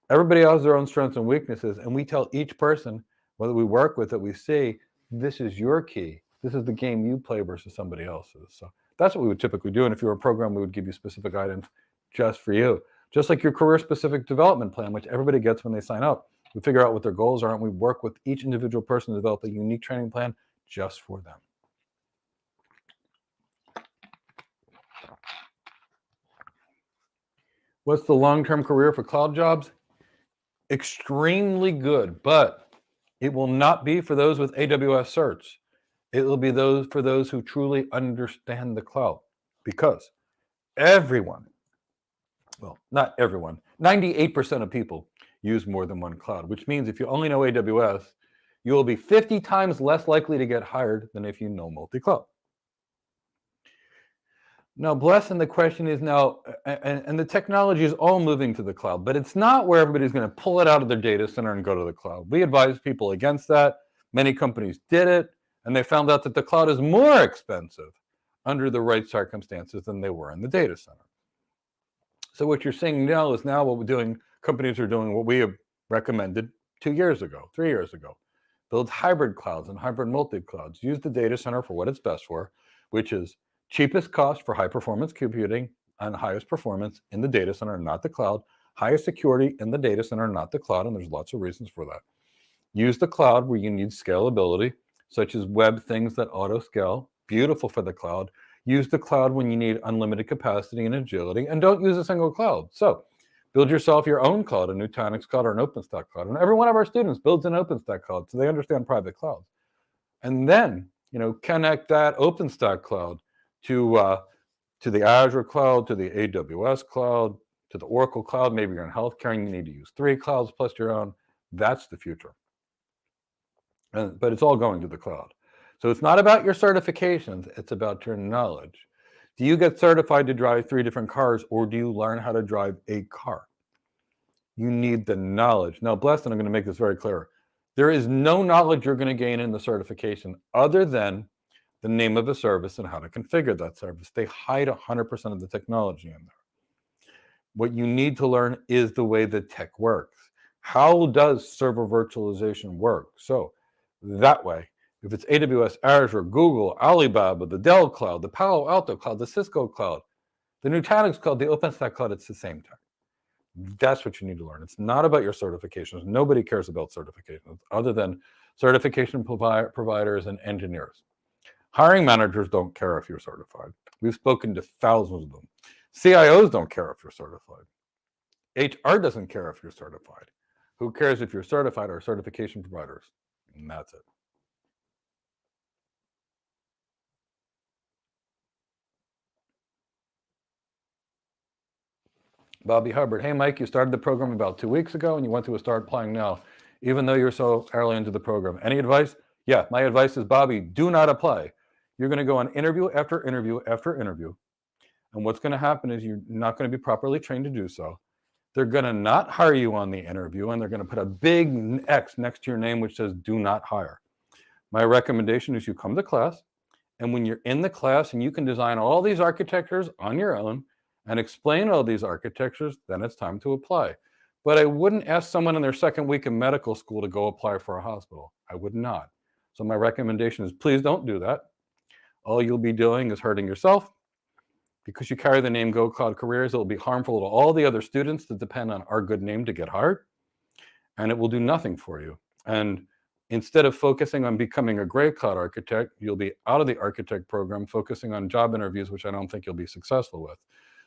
Everybody has their own strengths and weaknesses. And we tell each person, whether we work with it, we say, this is your key. This is the game you play versus somebody else's. So that's what we would typically do. And if you were a program, we would give you specific items just for you. Just like your career-specific development plan, which everybody gets when they sign up. We figure out what their goals are, and we work with each individual person to develop a unique training plan just for them. What's the long-term career for cloud jobs? Extremely good, but it will not be for those with AWS certs. It will be for those who truly understand the cloud, because everyone, well, not everyone, 98% of people use more than one cloud, which means if you only know AWS, you will be 50 times less likely to get hired than if you know multi-cloud. Now, Bless, and the question is now, and the technology is all moving to the cloud, but it's not where everybody's going to pull it out of their data center and go to the cloud. We advise people against that. Many companies did it, and they found out that the cloud is more expensive under the right circumstances than they were in the data center. So what you're seeing now is what we're doing, companies are doing what we have recommended 2 years ago, 3 years ago. Build hybrid clouds and hybrid multi-clouds. Use the data center for what it's best for, which is cheapest cost for high performance computing and highest performance in the data center, not the cloud. Highest security in the data center, not the cloud, and there's lots of reasons for that. Use the cloud where you need scalability, such as web things that auto-scale, beautiful for the cloud. Use the cloud when you need unlimited capacity and agility, and don't use a single cloud. So build yourself your own cloud, a Nutanix cloud or an OpenStack cloud. And every one of our students builds an OpenStack cloud, so they understand private clouds. And then, connect that OpenStack cloud to the Azure cloud, to the AWS cloud, to the Oracle cloud. Maybe you're in healthcare and you need to use 3 clouds plus your own. That's the future. But it's all going to the cloud. So it's not about your certifications, it's about your knowledge. Do you get certified to drive 3 different cars, or do you learn how to drive a car? You need the knowledge. Now, Blessed, and I'm going to make this very clear. There is no knowledge you're going to gain in the certification other than the name of a service and how to configure that service. They hide 100% of the technology in there. What you need to learn is the way the tech works. How does server virtualization work? So that way, if it's AWS, Azure, Google, Alibaba, the Dell cloud, the Palo Alto cloud, the Cisco cloud, the Nutanix cloud, the OpenStack cloud, it's the same tech. That's what you need to learn. It's not about your certifications. Nobody cares about certifications other than certification providers and engineers. Hiring managers don't care if you're certified. We've spoken to thousands of them. CIOs don't care if you're certified. HR doesn't care if you're certified. Who cares if you're certified or certification providers? And that's it. Bobby Hubbard, hey Mike, you started the program about 2 weeks ago and you want to start applying now, even though you're so early into the program. Any advice? Yeah, my advice is, Bobby, do not apply. You're going to go on interview after interview after interview. And what's going to happen is you're not going to be properly trained to do so. They're going to not hire you on the interview, and they're going to put a big X next to your name which says do not hire. My recommendation is you come to class, and when you're in the class and you can design all these architectures on your own and explain all these architectures, then it's time to apply. But I wouldn't ask someone in their second week of medical school to go apply for a hospital. I would not. So my recommendation is please don't do that. All you'll be doing is hurting yourself. Because you carry the name Go Cloud Careers, it will be harmful to all the other students that depend on our good name to get hired, and it will do nothing for you. And instead of focusing on becoming a great cloud architect, you'll be out of the architect program focusing on job interviews, which I don't think you'll be successful with.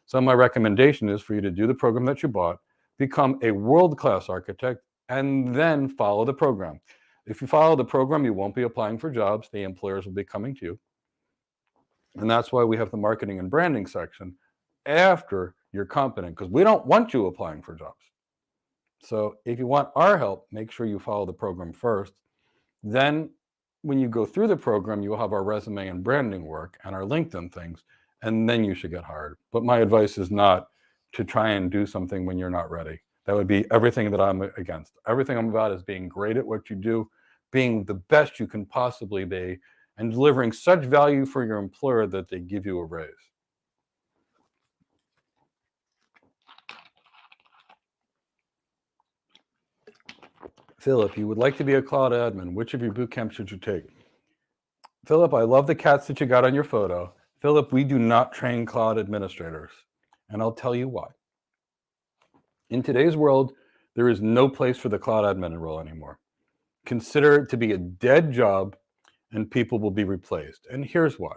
So my recommendation is for you to do the program that you bought, become a world-class architect, and then follow the program. If you follow the program, you won't be applying for jobs. The employers will be coming to you. And that's why we have the marketing and branding section after you're competent, because we don't want you applying for jobs. So if you want our help, make sure you follow the program first. Then when you go through the program, you'll have our resume and branding work and our LinkedIn things, and then you should get hired. But my advice is not to try and do something when you're not ready. That would be everything that I'm against. Everything I'm about is being great at what you do, being the best you can possibly be, and delivering such value for your employer that they give you a raise. Philip, you would like to be a cloud admin. Which of your boot camps should you take? Philip, I love the cats that you got on your photo. Philip, we do not train cloud administrators, and I'll tell you why. In today's world, there is no place for the cloud admin role anymore. Consider it to be a dead job, and people will be replaced. And here's why.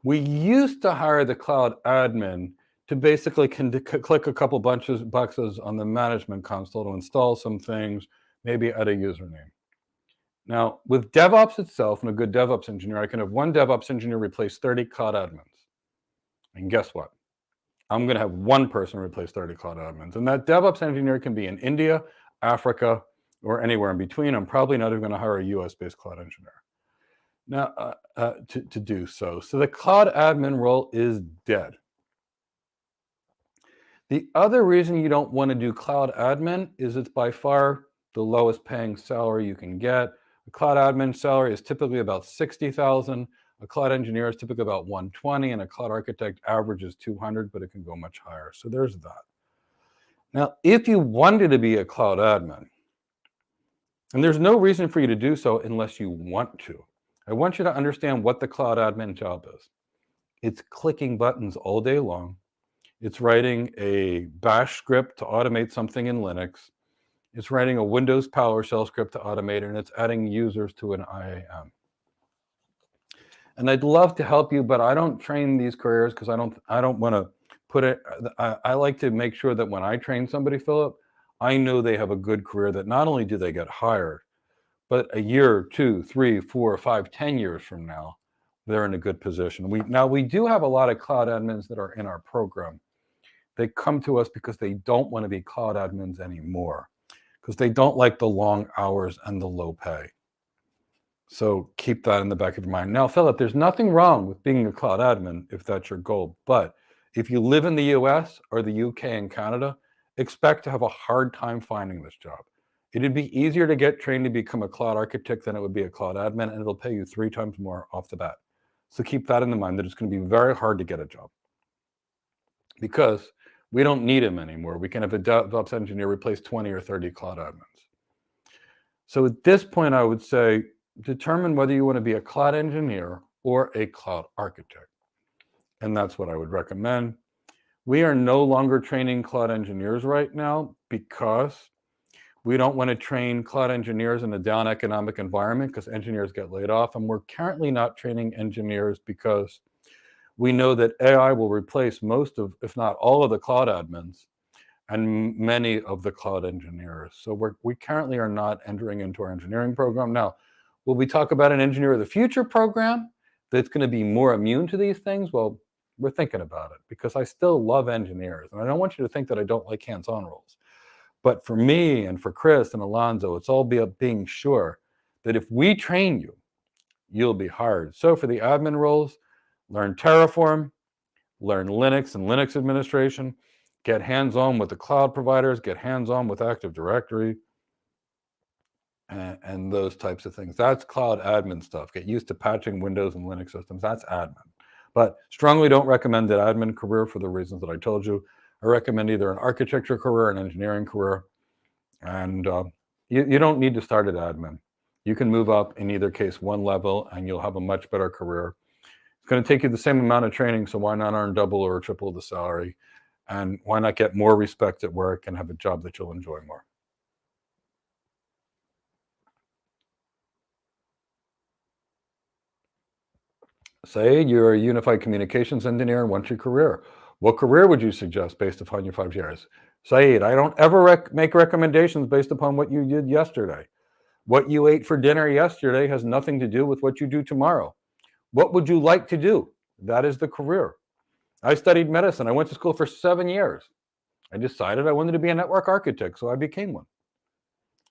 We used to hire the cloud admin to basically click a couple boxes on the management console to install some things, maybe add a username. Now, with DevOps itself, and a good DevOps engineer, I can have one DevOps engineer replace 30 cloud admins. And guess what? I'm going to have one person replace 30 cloud admins. And that DevOps engineer can be in India, Africa, or anywhere in between. I'm probably not even going to hire a US-based cloud engineer now to do so. So the cloud admin role is dead. The other reason you don't want to do cloud admin is it's by far the lowest paying salary you can get. A cloud admin salary is typically about $60,000. A cloud engineer is typically about $120,000, and a cloud architect average is $200,000, but it can go much higher. So there's that. Now, if you wanted to be a cloud admin, and there's no reason for you to do so unless you want to, I want you to understand what the cloud admin job is. It's clicking buttons all day long. It's writing a bash script to automate something in Linux. It's writing a Windows PowerShell script to automate it, and it's adding users to an IAM. And I'd love to help you, but I don't train these careers because I don't want to put it. I like to make sure that when I train somebody, Philip, I know they have a good career, that not only do they get hired, but a year, 2, 3, 4, 5, 10 years from now, they're in a good position. We do have a lot of cloud admins that are in our program. They come to us because they don't want to be cloud admins anymore, because they don't like the long hours and the low pay. So keep that in the back of your mind. Now, Philip, there's nothing wrong with being a cloud admin if that's your goal. But if you live in the US or the UK and Canada, expect to have a hard time finding this job. It'd be easier to get trained to become a cloud architect than it would be a cloud admin, and it'll pay you 3 times more off the bat. So keep that in the mind, that it's going to be very hard to get a job, because we don't need them anymore. We can have a DevOps engineer replace 20 or 30 cloud admins. So at this point, I would say, determine whether you want to be a cloud engineer or a cloud architect. And that's what I would recommend. We are no longer training cloud engineers right now because we don't want to train cloud engineers in a down economic environment, because engineers get laid off. And we're currently not training engineers because we know that AI will replace most of, if not all of, the cloud admins and many of the cloud engineers. So we currently are not entering into our engineering program. Now, will we talk about an engineer of the future program that's going to be more immune to these things? Well, we're thinking about it, because I still love engineers. And I don't want you to think that I don't like hands-on roles. But for me and for Chris and Alonzo, it's all about being sure that if we train you, you'll be hired. So for the admin roles, learn Terraform, learn Linux and Linux administration, get hands-on with the cloud providers, get hands-on with Active Directory, and those types of things. That's cloud admin stuff. Get used to patching Windows and Linux systems. That's admin. But strongly don't recommend an admin career for the reasons that I told you. I recommend either an architecture career, an engineering career, and you don't need to start at admin. You can move up in either case one level and you'll have a much better career. It's going to take you the same amount of training, so why not earn double or triple the salary? And why not get more respect at work and have a job that you'll enjoy more? Say you're a unified communications engineer and want your career. What career would you suggest based upon your 5 years? Saeed, I don't ever make recommendations based upon what you did yesterday. What you ate for dinner yesterday has nothing to do with what you do tomorrow. What would you like to do? That is the career. I studied medicine. I went to school for 7 years. I decided I wanted to be a network architect, so I became one.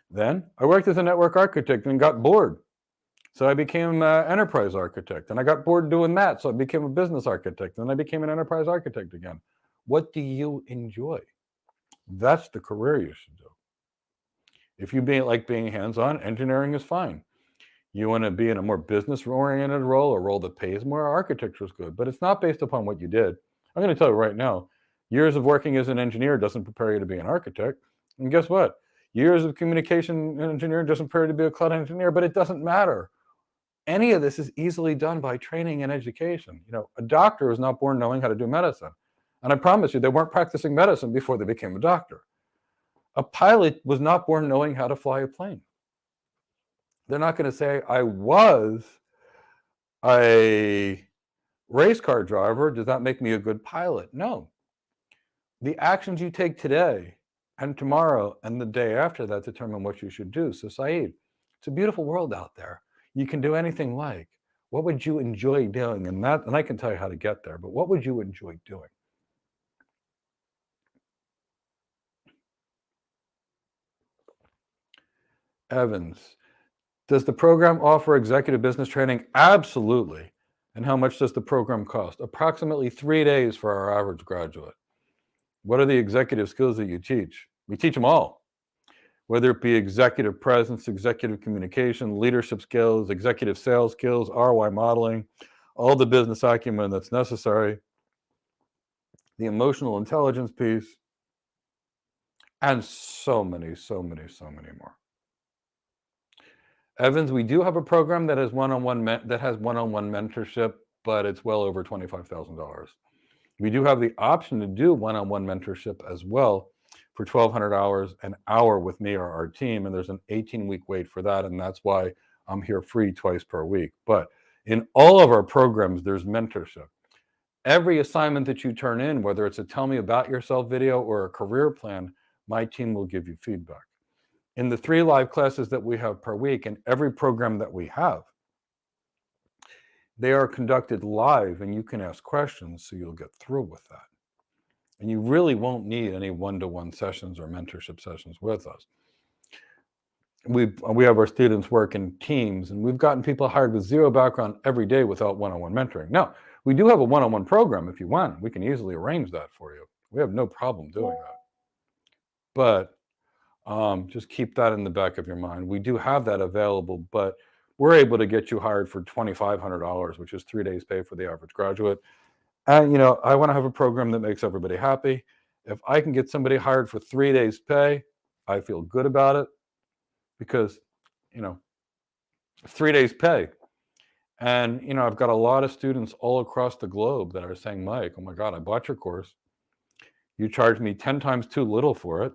Then I worked as a network architect and got bored. So I became an enterprise architect, and I got bored doing that. So I became a business architect, and I became an enterprise architect again. What do you enjoy? That's the career you should do. If you like being hands-on, engineering is fine. You want to be in a more business-oriented role, a role that pays more, architecture is good, but it's not based upon what you did. I'm going to tell you right now, years of working as an engineer doesn't prepare you to be an architect. And guess what? Years of communication engineering doesn't prepare you to be a cloud engineer, but it doesn't matter. Any of this is easily done by training and education. A doctor is not born knowing how to do medicine. And I promise you, they weren't practicing medicine before they became a doctor. A pilot was not born knowing how to fly a plane. They're not going to say, I was a race car driver. Does that make me a good pilot? No. The actions you take today and tomorrow and the day after that determine what you should do. So Saeed, it's a beautiful world out there. You can do anything like. What would you enjoy doing? And I can tell you how to get there, but what would you enjoy doing? Evans, does the program offer executive business training? Absolutely. And how much does the program cost? Approximately 3 days for our average graduate. What are the executive skills that you teach? We teach them all. Whether it be executive presence, executive communication, leadership skills, executive sales skills, ROI modeling, all the business acumen that's necessary, the emotional intelligence piece, and so many more. Evans, we do have a program that has one-on-one mentorship, but it's well over $25,000. We do have the option to do one-on-one mentorship as well for 1,200 hours an hour with me or our team, and there's an 18-week wait for that, and that's why I'm here free twice per week. But in all of our programs, there's mentorship. Every assignment that you turn in, whether it's a tell me about yourself video or a career plan, my team will give you feedback. In the 3 live classes that we have per week, and every program that we have, they are conducted live and you can ask questions so you'll get through with that. And you really won't need any one-to-one sessions or mentorship sessions with us. We have our students work in teams, and we've gotten people hired with 0 background every day without one-on-one mentoring. Now, we do have a one-on-one program if you want. We can easily arrange that for you. We have no problem doing that. But just keep that in the back of your mind. We do have that available, but we're able to get you hired for $2,500, which is 3 days pay for the average graduate. And, I want to have a program that makes everybody happy. If I can get somebody hired for 3 days pay, I feel good about it because, 3 days pay. And, I've got a lot of students all across the globe that are saying, Mike, oh my God, I bought your course. You charged me 10 times too little for it.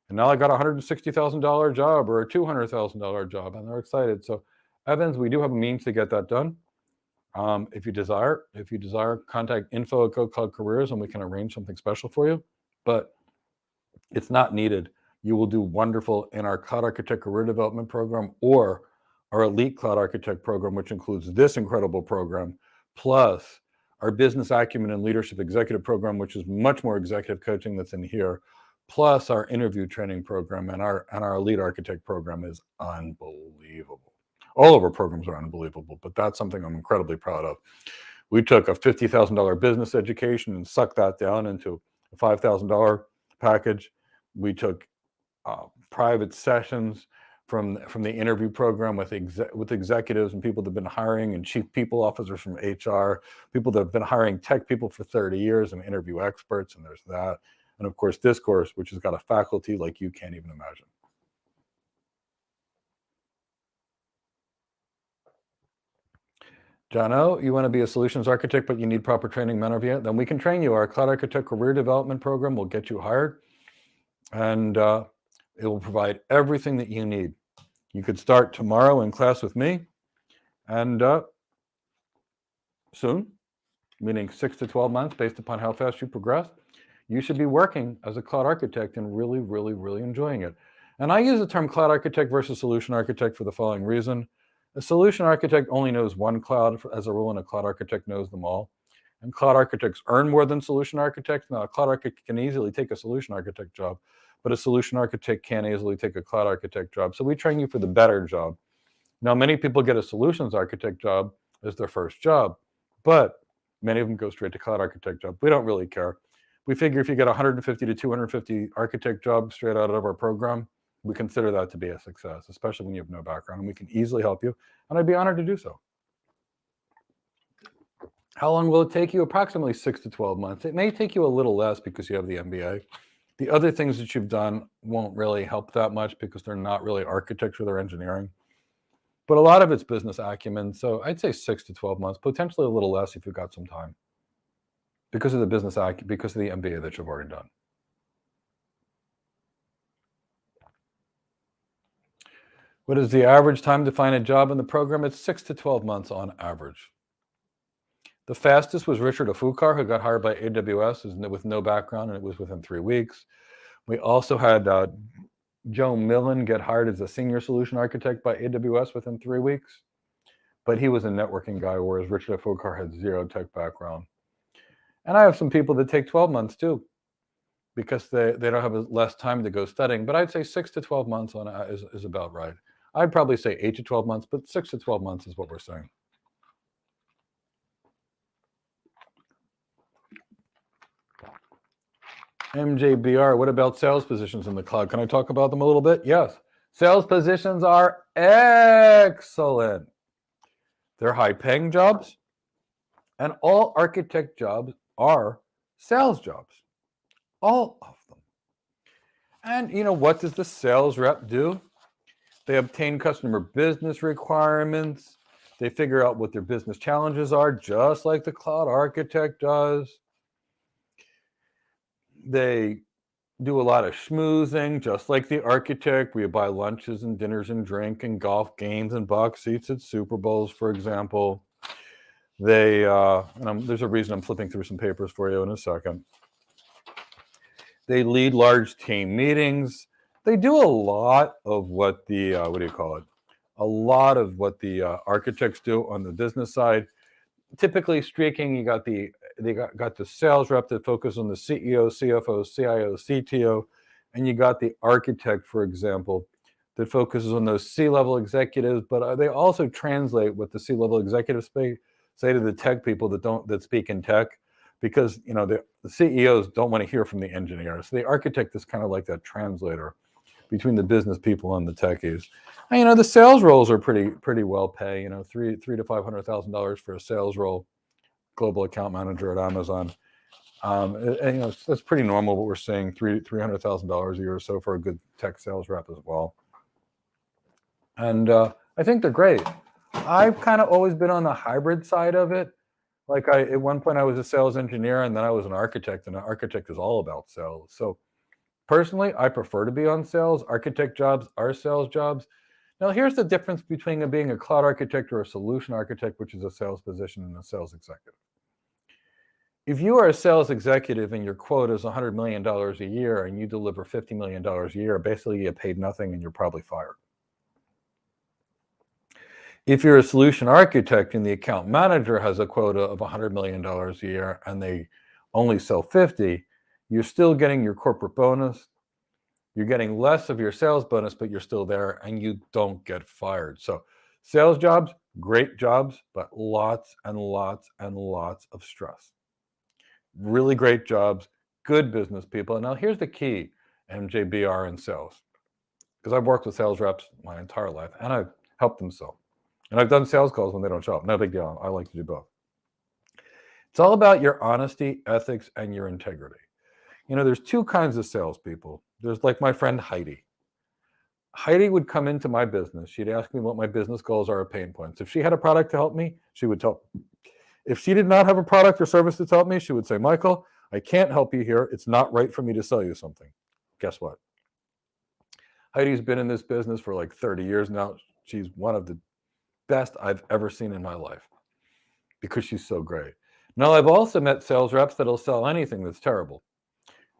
And now I got a $160,000 job or a $200,000 job, and they're excited. So, Evans, we do have a means to get that done. If you desire, contact info@GoCloudCareers and we can arrange something special for you. But it's not needed. You will do wonderful in our Cloud Architect Career Development Program or our Elite Cloud Architect Program, which includes this incredible program, plus our Business Acumen and Leadership Executive Program, which is much more executive coaching that's in here, plus our interview training program, and our Elite Architect Program is unbelievable. All of our programs are unbelievable, but that's something I'm incredibly proud of. We took a $50,000 business education and sucked that down into a $5,000 package. We took private sessions from the interview program with executives and people that have been hiring, and chief people officers from HR, people that have been hiring tech people for 30 years and interview experts, and there's that. And of course, this course, which has got a faculty like you can't even imagine. Jono, you want to be a solutions architect, but you need proper training, mentorship? Then we can train you. Our Cloud Architect Career Development Program will get you hired, and it will provide everything that you need. You could start tomorrow in class with me, and soon, meaning 6 to 12 months, based upon how fast you progress, you should be working as a cloud architect and really, really, really enjoying it. And I use the term cloud architect versus solution architect for the following reason. A solution architect only knows one cloud as a rule, and a cloud architect knows them all. And cloud architects earn more than solution architects. Now, a cloud architect can easily take a solution architect job, but a solution architect can't easily take a cloud architect job. So we train you for the better job. Now, many people get a solutions architect job as their first job, but many of them go straight to cloud architect job. We don't really care. We figure if you get 150 to 250 architect jobs straight out of our program, we consider that to be a success, especially when you have no background, and we can easily help you, and I'd be honored to do so. How long will it take you? Approximately 6 to 12 months. It may take you a little less because you have the MBA. The other things that you've done won't really help that much because they're not really architecture, they're engineering. But a lot of it's business acumen, so I'd say 6 to 12 months, potentially a little less if you've got some time because of the business acumen, because of the MBA that you've already done. What is the average time to find a job in the program? It's 6 to 12 months on average. The fastest was Richard Afukar, who got hired by AWS with no background, and it was within 3 weeks. We also had Joe Millen get hired as a senior solution architect by AWS within 3 weeks, but he was a networking guy, whereas Richard Afukar had zero tech background. And I have some people that take 12 months too, because they don't have less time to go studying. But I'd say 6 to 12 months is about right. I'd probably say 8 to 12 months, but 6 to 12 months is what we're saying. MJBR, what about sales positions in the cloud? Can I talk about them a little bit? Yes. Sales positions are excellent. They're high-paying jobs, and all architect jobs are sales jobs. All of them. And you know, what does the sales rep do? They obtain customer business requirements. They figure out what their business challenges are, just like the cloud architect does. They do a lot of schmoozing, just like the architect. We buy lunches and dinners and drink and golf games and box seats at Super Bowls, for example. They, there's a reason I'm flipping through some papers for you in a second. They lead large team meetings. They do a lot of what the, a lot of what the architects do on the business side. Typically speaking, you got the sales rep that focus on the CEO, CFO, CIO, CTO, and you got the architect, for example, that focuses on those C-level executives, but they also translate what the C-level executives say to the tech people that speak in tech, because you know the CEOs don't want to hear from the engineers. So the architect is kind of like that translator between the business people and the techies. And, you know, the sales roles are pretty well paid. You know, $300,000 to $500,000 for a sales role, global account manager at Amazon. And you know, that's pretty normal. What we're seeing, $300,000 a year or so for a good tech sales rep as well. And I think they're great. I've kind of always been on the hybrid side of it. Like at one point I was a sales engineer, and then I was an architect, and an architect is all about sales. So personally, I prefer to be on sales. Architect jobs are sales jobs. Now, here's the difference between being a cloud architect or a solution architect, which is a sales position, and a sales executive. If you are a sales executive and your quota is $100 million a year and you deliver $50 million a year, basically you get paid nothing and you're probably fired. If you're a solution architect and the account manager has a quota of $100 million a year and they only sell 50, you're still getting your corporate bonus. You're getting less of your sales bonus, but you're still there and you don't get fired. So sales jobs, Great jobs, but lots and lots and lots of stress. Really great jobs, good business people. And now here's the key, MJBR in sales, because I've worked with sales reps my entire life and I've helped them sell. And I've done sales calls when they don't show up. No big deal. I like to do both. It's all about your honesty, ethics, and your integrity. You know, there's two kinds of salespeople. There's like my friend Heidi. Heidi would come into my business. She'd ask me what my business goals are or pain points. If she had a product to help me, she would tell me. If she did not have a product or service to help me, she would say, Michael, I can't help you here. It's not right for me to sell you something. Guess what? Heidi's been in this business for like 30 years now. She's one of the best I've ever seen in my life because she's so great. Now, I've also met sales reps that'll sell anything that's terrible.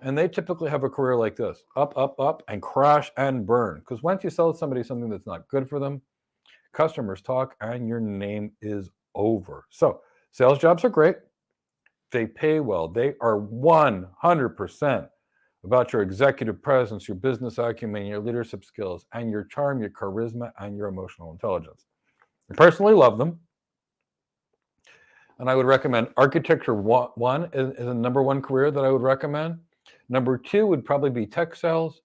And they typically have a career like this, up, up, up, and crash and burn. Because once you sell somebody something that's not good for them, customers talk and your name is over. So sales jobs are great. They pay well. They are 100% about your executive presence, your business acumen, your leadership skills, and your charm, your charisma, and your emotional intelligence. I personally love them. And I would recommend architecture one is a number one career that I would recommend. Number two would probably be tech sales,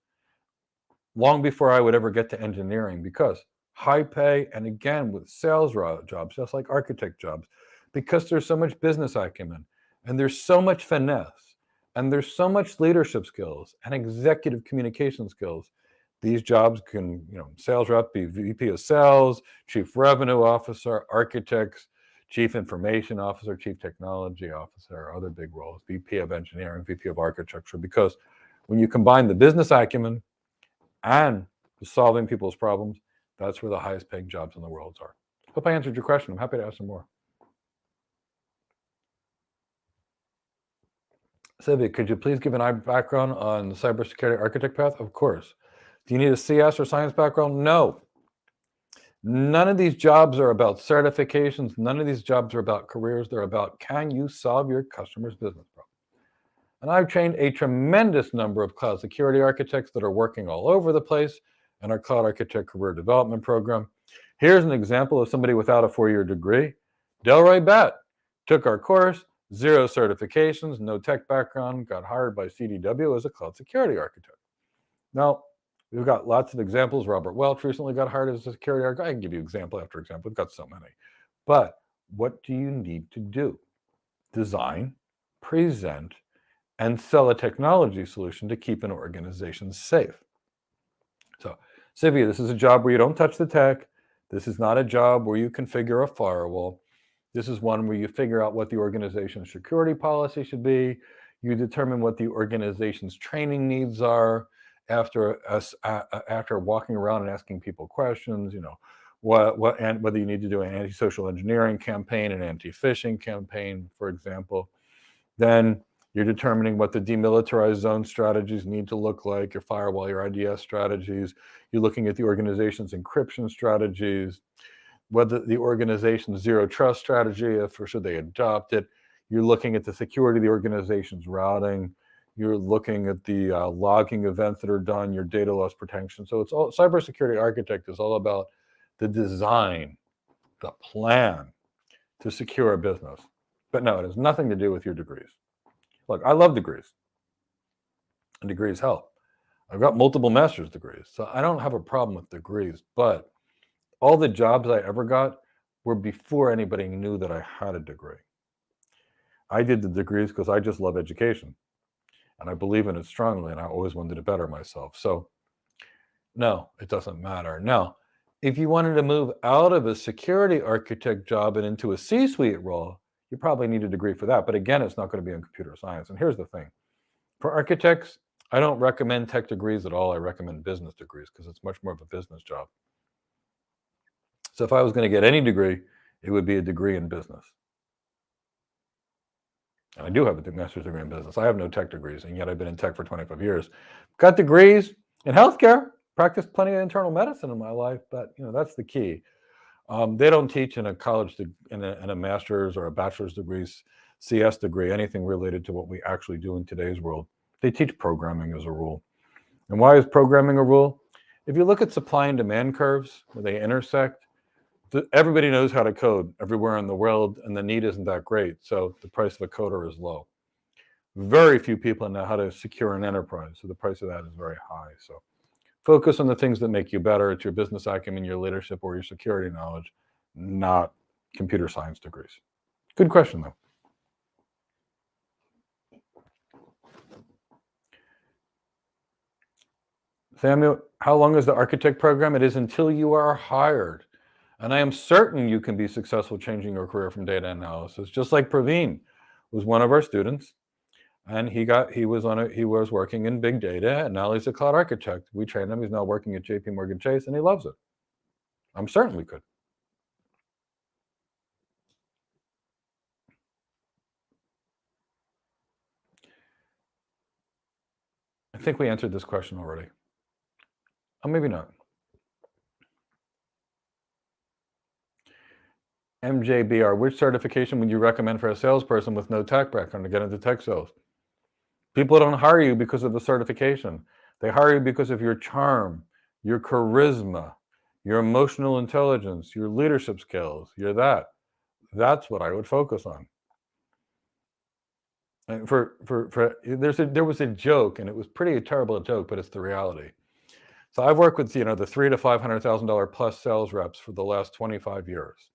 long before I would ever get to engineering, because high pay, and again, with sales jobs, just like architect jobs, because there's so much business acumen, and there's so much finesse, and there's so much leadership skills and executive communication skills. These jobs can, sales rep, be VP of sales, chief revenue officer, architects, chief information officer, chief technology officer, other big roles, VP of engineering, VP of architecture, because when you combine the business acumen and solving people's problems, that's where the highest paying jobs in the world are. Hope I answered your question. I'm happy to ask some more. Sylvia, could you please give an background on the cybersecurity architect path? Of course. Do you need a CS or science background? No. None of these jobs are about certifications. None of these jobs are about careers. They're about, can you solve your customer's business problem? And I've trained a tremendous number of cloud security architects that are working all over the place in our Cloud Architect Career Development Program. Here's an example of somebody without a 4-year degree. Delroy Batt took our course, 0 certifications, no tech background, got hired by CDW as a cloud security architect. Now, we've got lots of examples. Robert Welch recently got hired as a security architect. I can give you example after example. We've got so many. But what do you need to do? Design, present, and sell a technology solution to keep an organization safe. So, Sylvia, this is a job where you don't touch the tech. This is not a job where you configure a firewall. This is one where you figure out what the organization's security policy should be. You determine what the organization's training needs are. After walking around and asking people questions, what and whether you need to do an anti-social engineering campaign, an anti-phishing campaign, for example, then you're determining what the demilitarized zone strategies need to look like, your firewall, your IDS strategies. You're looking at the organization's encryption strategies, whether the organization's zero trust strategy, if or should they adopt it. You're looking at the security of the organization's routing. You're looking at the logging events that are done, your data loss protection. So it's all cybersecurity architect is all about the design, the plan to secure a business. But no, it has nothing to do with your degrees. Look, I love degrees, and degrees help. I've got multiple master's degrees, so I don't have a problem with degrees, but all the jobs I ever got were before anybody knew that I had a degree. I did the degrees because I just love education. And I believe in it strongly, and I always wanted to better myself. So, no, it doesn't matter. Now, if you wanted to move out of a security architect job and into a C-suite role, you probably need a degree for that. But again, it's not going to be in computer science. And here's the thing. For architects, I don't recommend tech degrees at all. I recommend business degrees because it's much more of a business job. So if I was going to get any degree, it would be a degree in business. And I do have a master's degree in business. I have no tech degrees, and yet I've been in tech for 25 years. Got degrees in healthcare, practiced plenty of internal medicine in my life, but that's the key. They don't teach in a college, in a master's or a bachelor's degrees, CS degree, anything related to what we actually do in today's world. They teach programming as a rule. And why is programming a rule? If you look at supply and demand curves, where they intersect, Everybody knows how to code everywhere in the world, and the need isn't that great. So the price of a coder is low. Very few people know how to secure an enterprise, so the price of that is very high. So focus on the things that make you better. It's your business acumen, your leadership, or your security knowledge, not computer science degrees. Good question, though. Samuel, how long is the architect program? It is until you are hired. And I am certain you can be successful changing your career from data analysis, just like Praveen was one of our students. And he was working in big data, and now he's a cloud architect. We trained him. He's now working at JP Morgan Chase, and he loves it. I'm certain we could. I think we answered this question already. Oh, maybe not. MJBR, which certification would you recommend for a salesperson with no tech background to get into tech sales? People don't hire you because of the certification. They hire you because of your charm, your charisma, your emotional intelligence, your leadership skills, your that. That's what I would focus on. And there was a joke, and it was pretty terrible a joke, but it's the reality. So I've worked with the $300,000 to $500,000 plus sales reps for the last 25 years.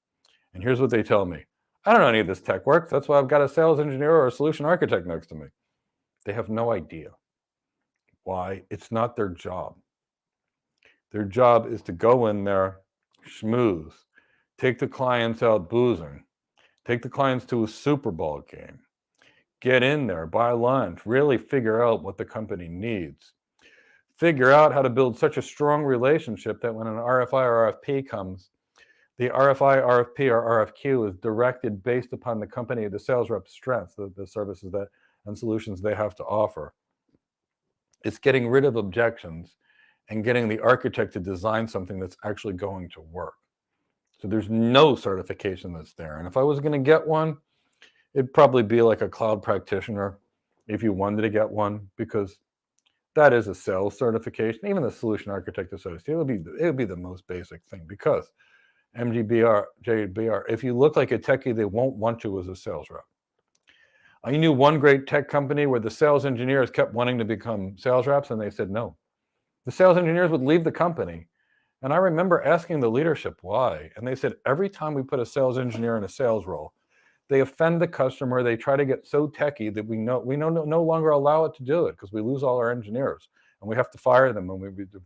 And here's what they tell me. I don't know any of this tech work. That's why I've got a sales engineer or a solution architect next to me. They have no idea. Why? It's not their job. Their job is to go in there, schmooze, take the clients out boozing, take the clients to a Super Bowl game, get in there, buy lunch, really figure out what the company needs, figure out how to build such a strong relationship that when an RFI or RFP comes, the RFI, RFP, or RFQ is directed based upon the company, the sales rep's strengths, the services and solutions they have to offer. It's getting rid of objections and getting the architect to design something that's actually going to work. So there's no certification that's there. And if I was going to get one, it'd probably be like a cloud practitioner if you wanted to get one, because that is a sales certification. Even the solution architect associate, it would be the most basic thing, because MGBR, JBR, if you look like a techie, they won't want you as a sales rep. I knew one great tech company where the sales engineers kept wanting to become sales reps, and they said no. The sales engineers would leave the company. And I remember asking the leadership why. And they said, every time we put a sales engineer in a sales role, they offend the customer. They try to get so techie that we no longer allow it to do it, because we lose all our engineers and we have to fire them when we do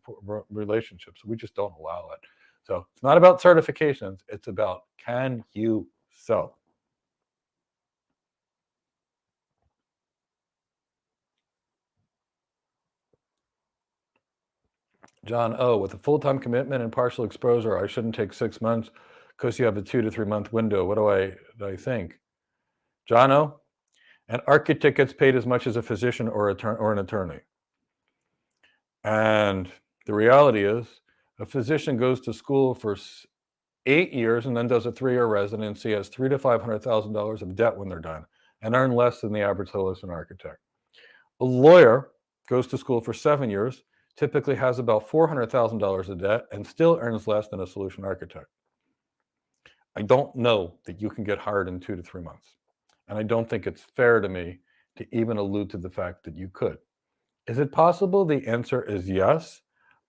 relationships. We just don't allow it. So it's not about certifications. It's about, can you sell? John O, with a full-time commitment and partial exposure, I shouldn't take 6 months because you have a 2 to 3 month window. What do I think? John O, an architect gets paid as much as a physician or an attorney. And the reality is, a physician goes to school for 8 years and then does a 3-year residency, has $300,000 to $500,000 of debt when they're done, and earn less than the average solution architect. A lawyer goes to school for 7 years, typically has about $400,000 of debt, and still earns less than a solution architect. I don't know that you can get hired in 2 to 3 months. And I don't think it's fair to me to even allude to the fact that you could. Is it possible? The answer is yes,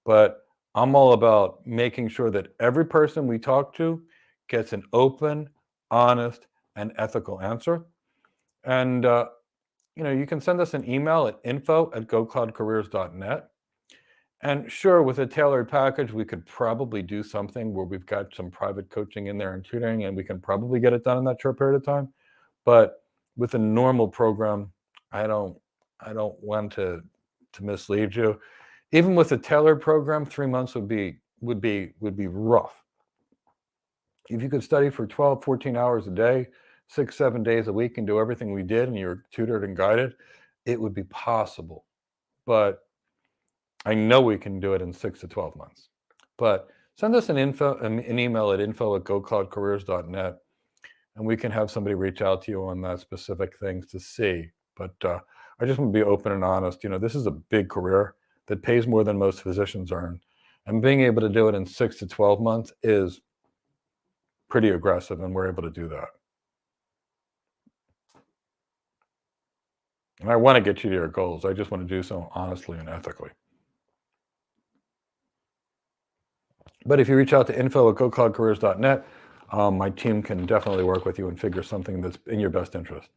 but I'm all about making sure that every person we talk to gets an open, honest, and ethical answer. And you can send us an email at info@gocloudcareers.net. And sure, with a tailored package, we could probably do something where we've got some private coaching in there and tutoring, and we can probably get it done in that short period of time. But with a normal program, I don't want to mislead you. Even with a tailored program, 3 months would be rough. If you could study for 12, 14 hours a day, 6, 7 days a week, and do everything we did, and you're tutored and guided, it would be possible. But I know we can do it in 6 to 12 months. But send us an email at info@gocloudcareers.net, and we can have somebody reach out to you on that specific things to see. But I just want to be open and honest. This is a big career that pays more than most physicians earn. And being able to do it in 6 to 12 months is pretty aggressive, and we're able to do that. And I want to get you to your goals. I just want to do so honestly and ethically. But if you reach out to info@gocloudcareers.net, my team can definitely work with you and figure something that's in your best interest.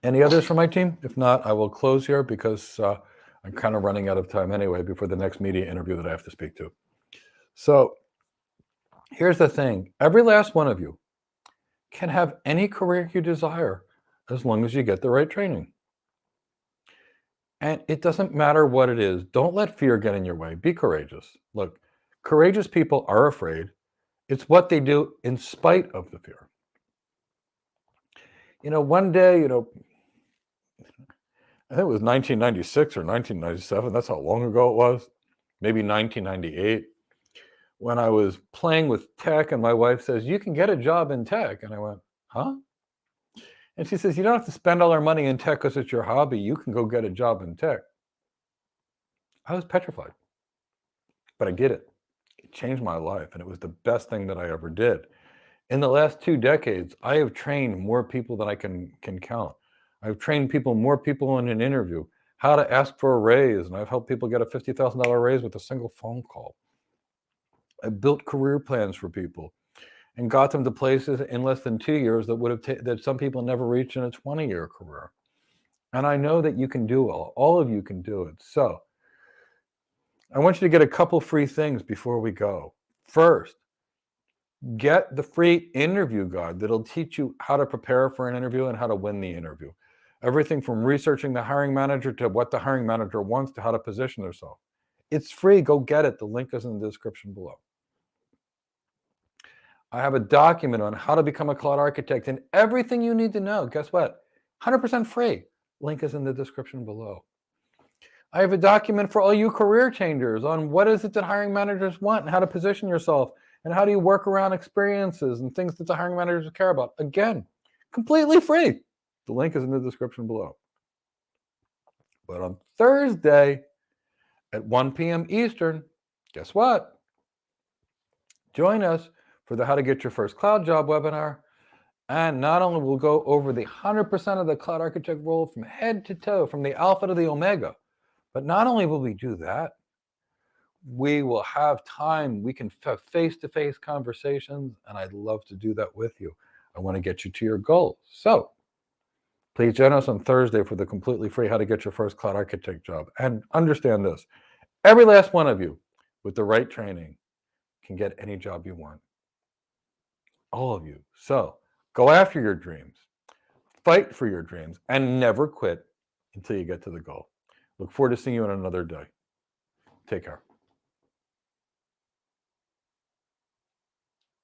Any others from my team? If not, I will close here because I'm kind of running out of time anyway before the next media interview that I have to speak to. So here's the thing. Every last one of you can have any career you desire as long as you get the right training. And it doesn't matter what it is. Don't let fear get in your way. Be courageous. Look, courageous people are afraid. It's what they do in spite of the fear. One day, I think it was 1996 or 1997. That's how long ago it was. Maybe 1998. When I was playing with tech and my wife says, "You can get a job in tech." And I went, "Huh?" And she says, "You don't have to spend all our money in tech because it's your hobby. You can go get a job in tech." I was petrified, but I did it. It changed my life, and it was the best thing that I ever did. In the last 2 decades, I have trained more people than I can count. I've trained more people in an interview, how to ask for a raise, and I've helped people get a $50,000 raise with a single phone call. I built career plans for people and got them to places in less than 2 years that some people never reached in a 20-year career. And I know that you can do all of you can do it. So I want you to get a couple free things before we go. First, get the free interview guide that'll teach you how to prepare for an interview and how to win the interview. Everything from researching the hiring manager to what the hiring manager wants to how to position herself. It's free. Go get it. The link is in the description below. I have a document on how to become a cloud architect and everything you need to know. Guess what? 100% free. Link is in the description below. I have a document for all you career changers on what is it that hiring managers want and how to position yourself and how do you work around experiences and things that the hiring managers care about. Again, completely free. The link is in the description below. But on Thursday at 1 p.m. Eastern, guess what? Join us for the How to Get Your First Cloud Job webinar. And not only will we go over the 100% of the cloud architect role from head to toe, from the alpha to the omega, but not only will we do that, we will have time. We can have face-to-face conversations, and I'd love to do that with you. I want to get you to your goals. So please join us on Thursday for the completely free How to Get Your First Cloud Architect Job. And understand this, every last one of you with the right training can get any job you want. All of you. So go after your dreams, fight for your dreams, and never quit until you get to the goal. Look forward to seeing you on another day. Take care.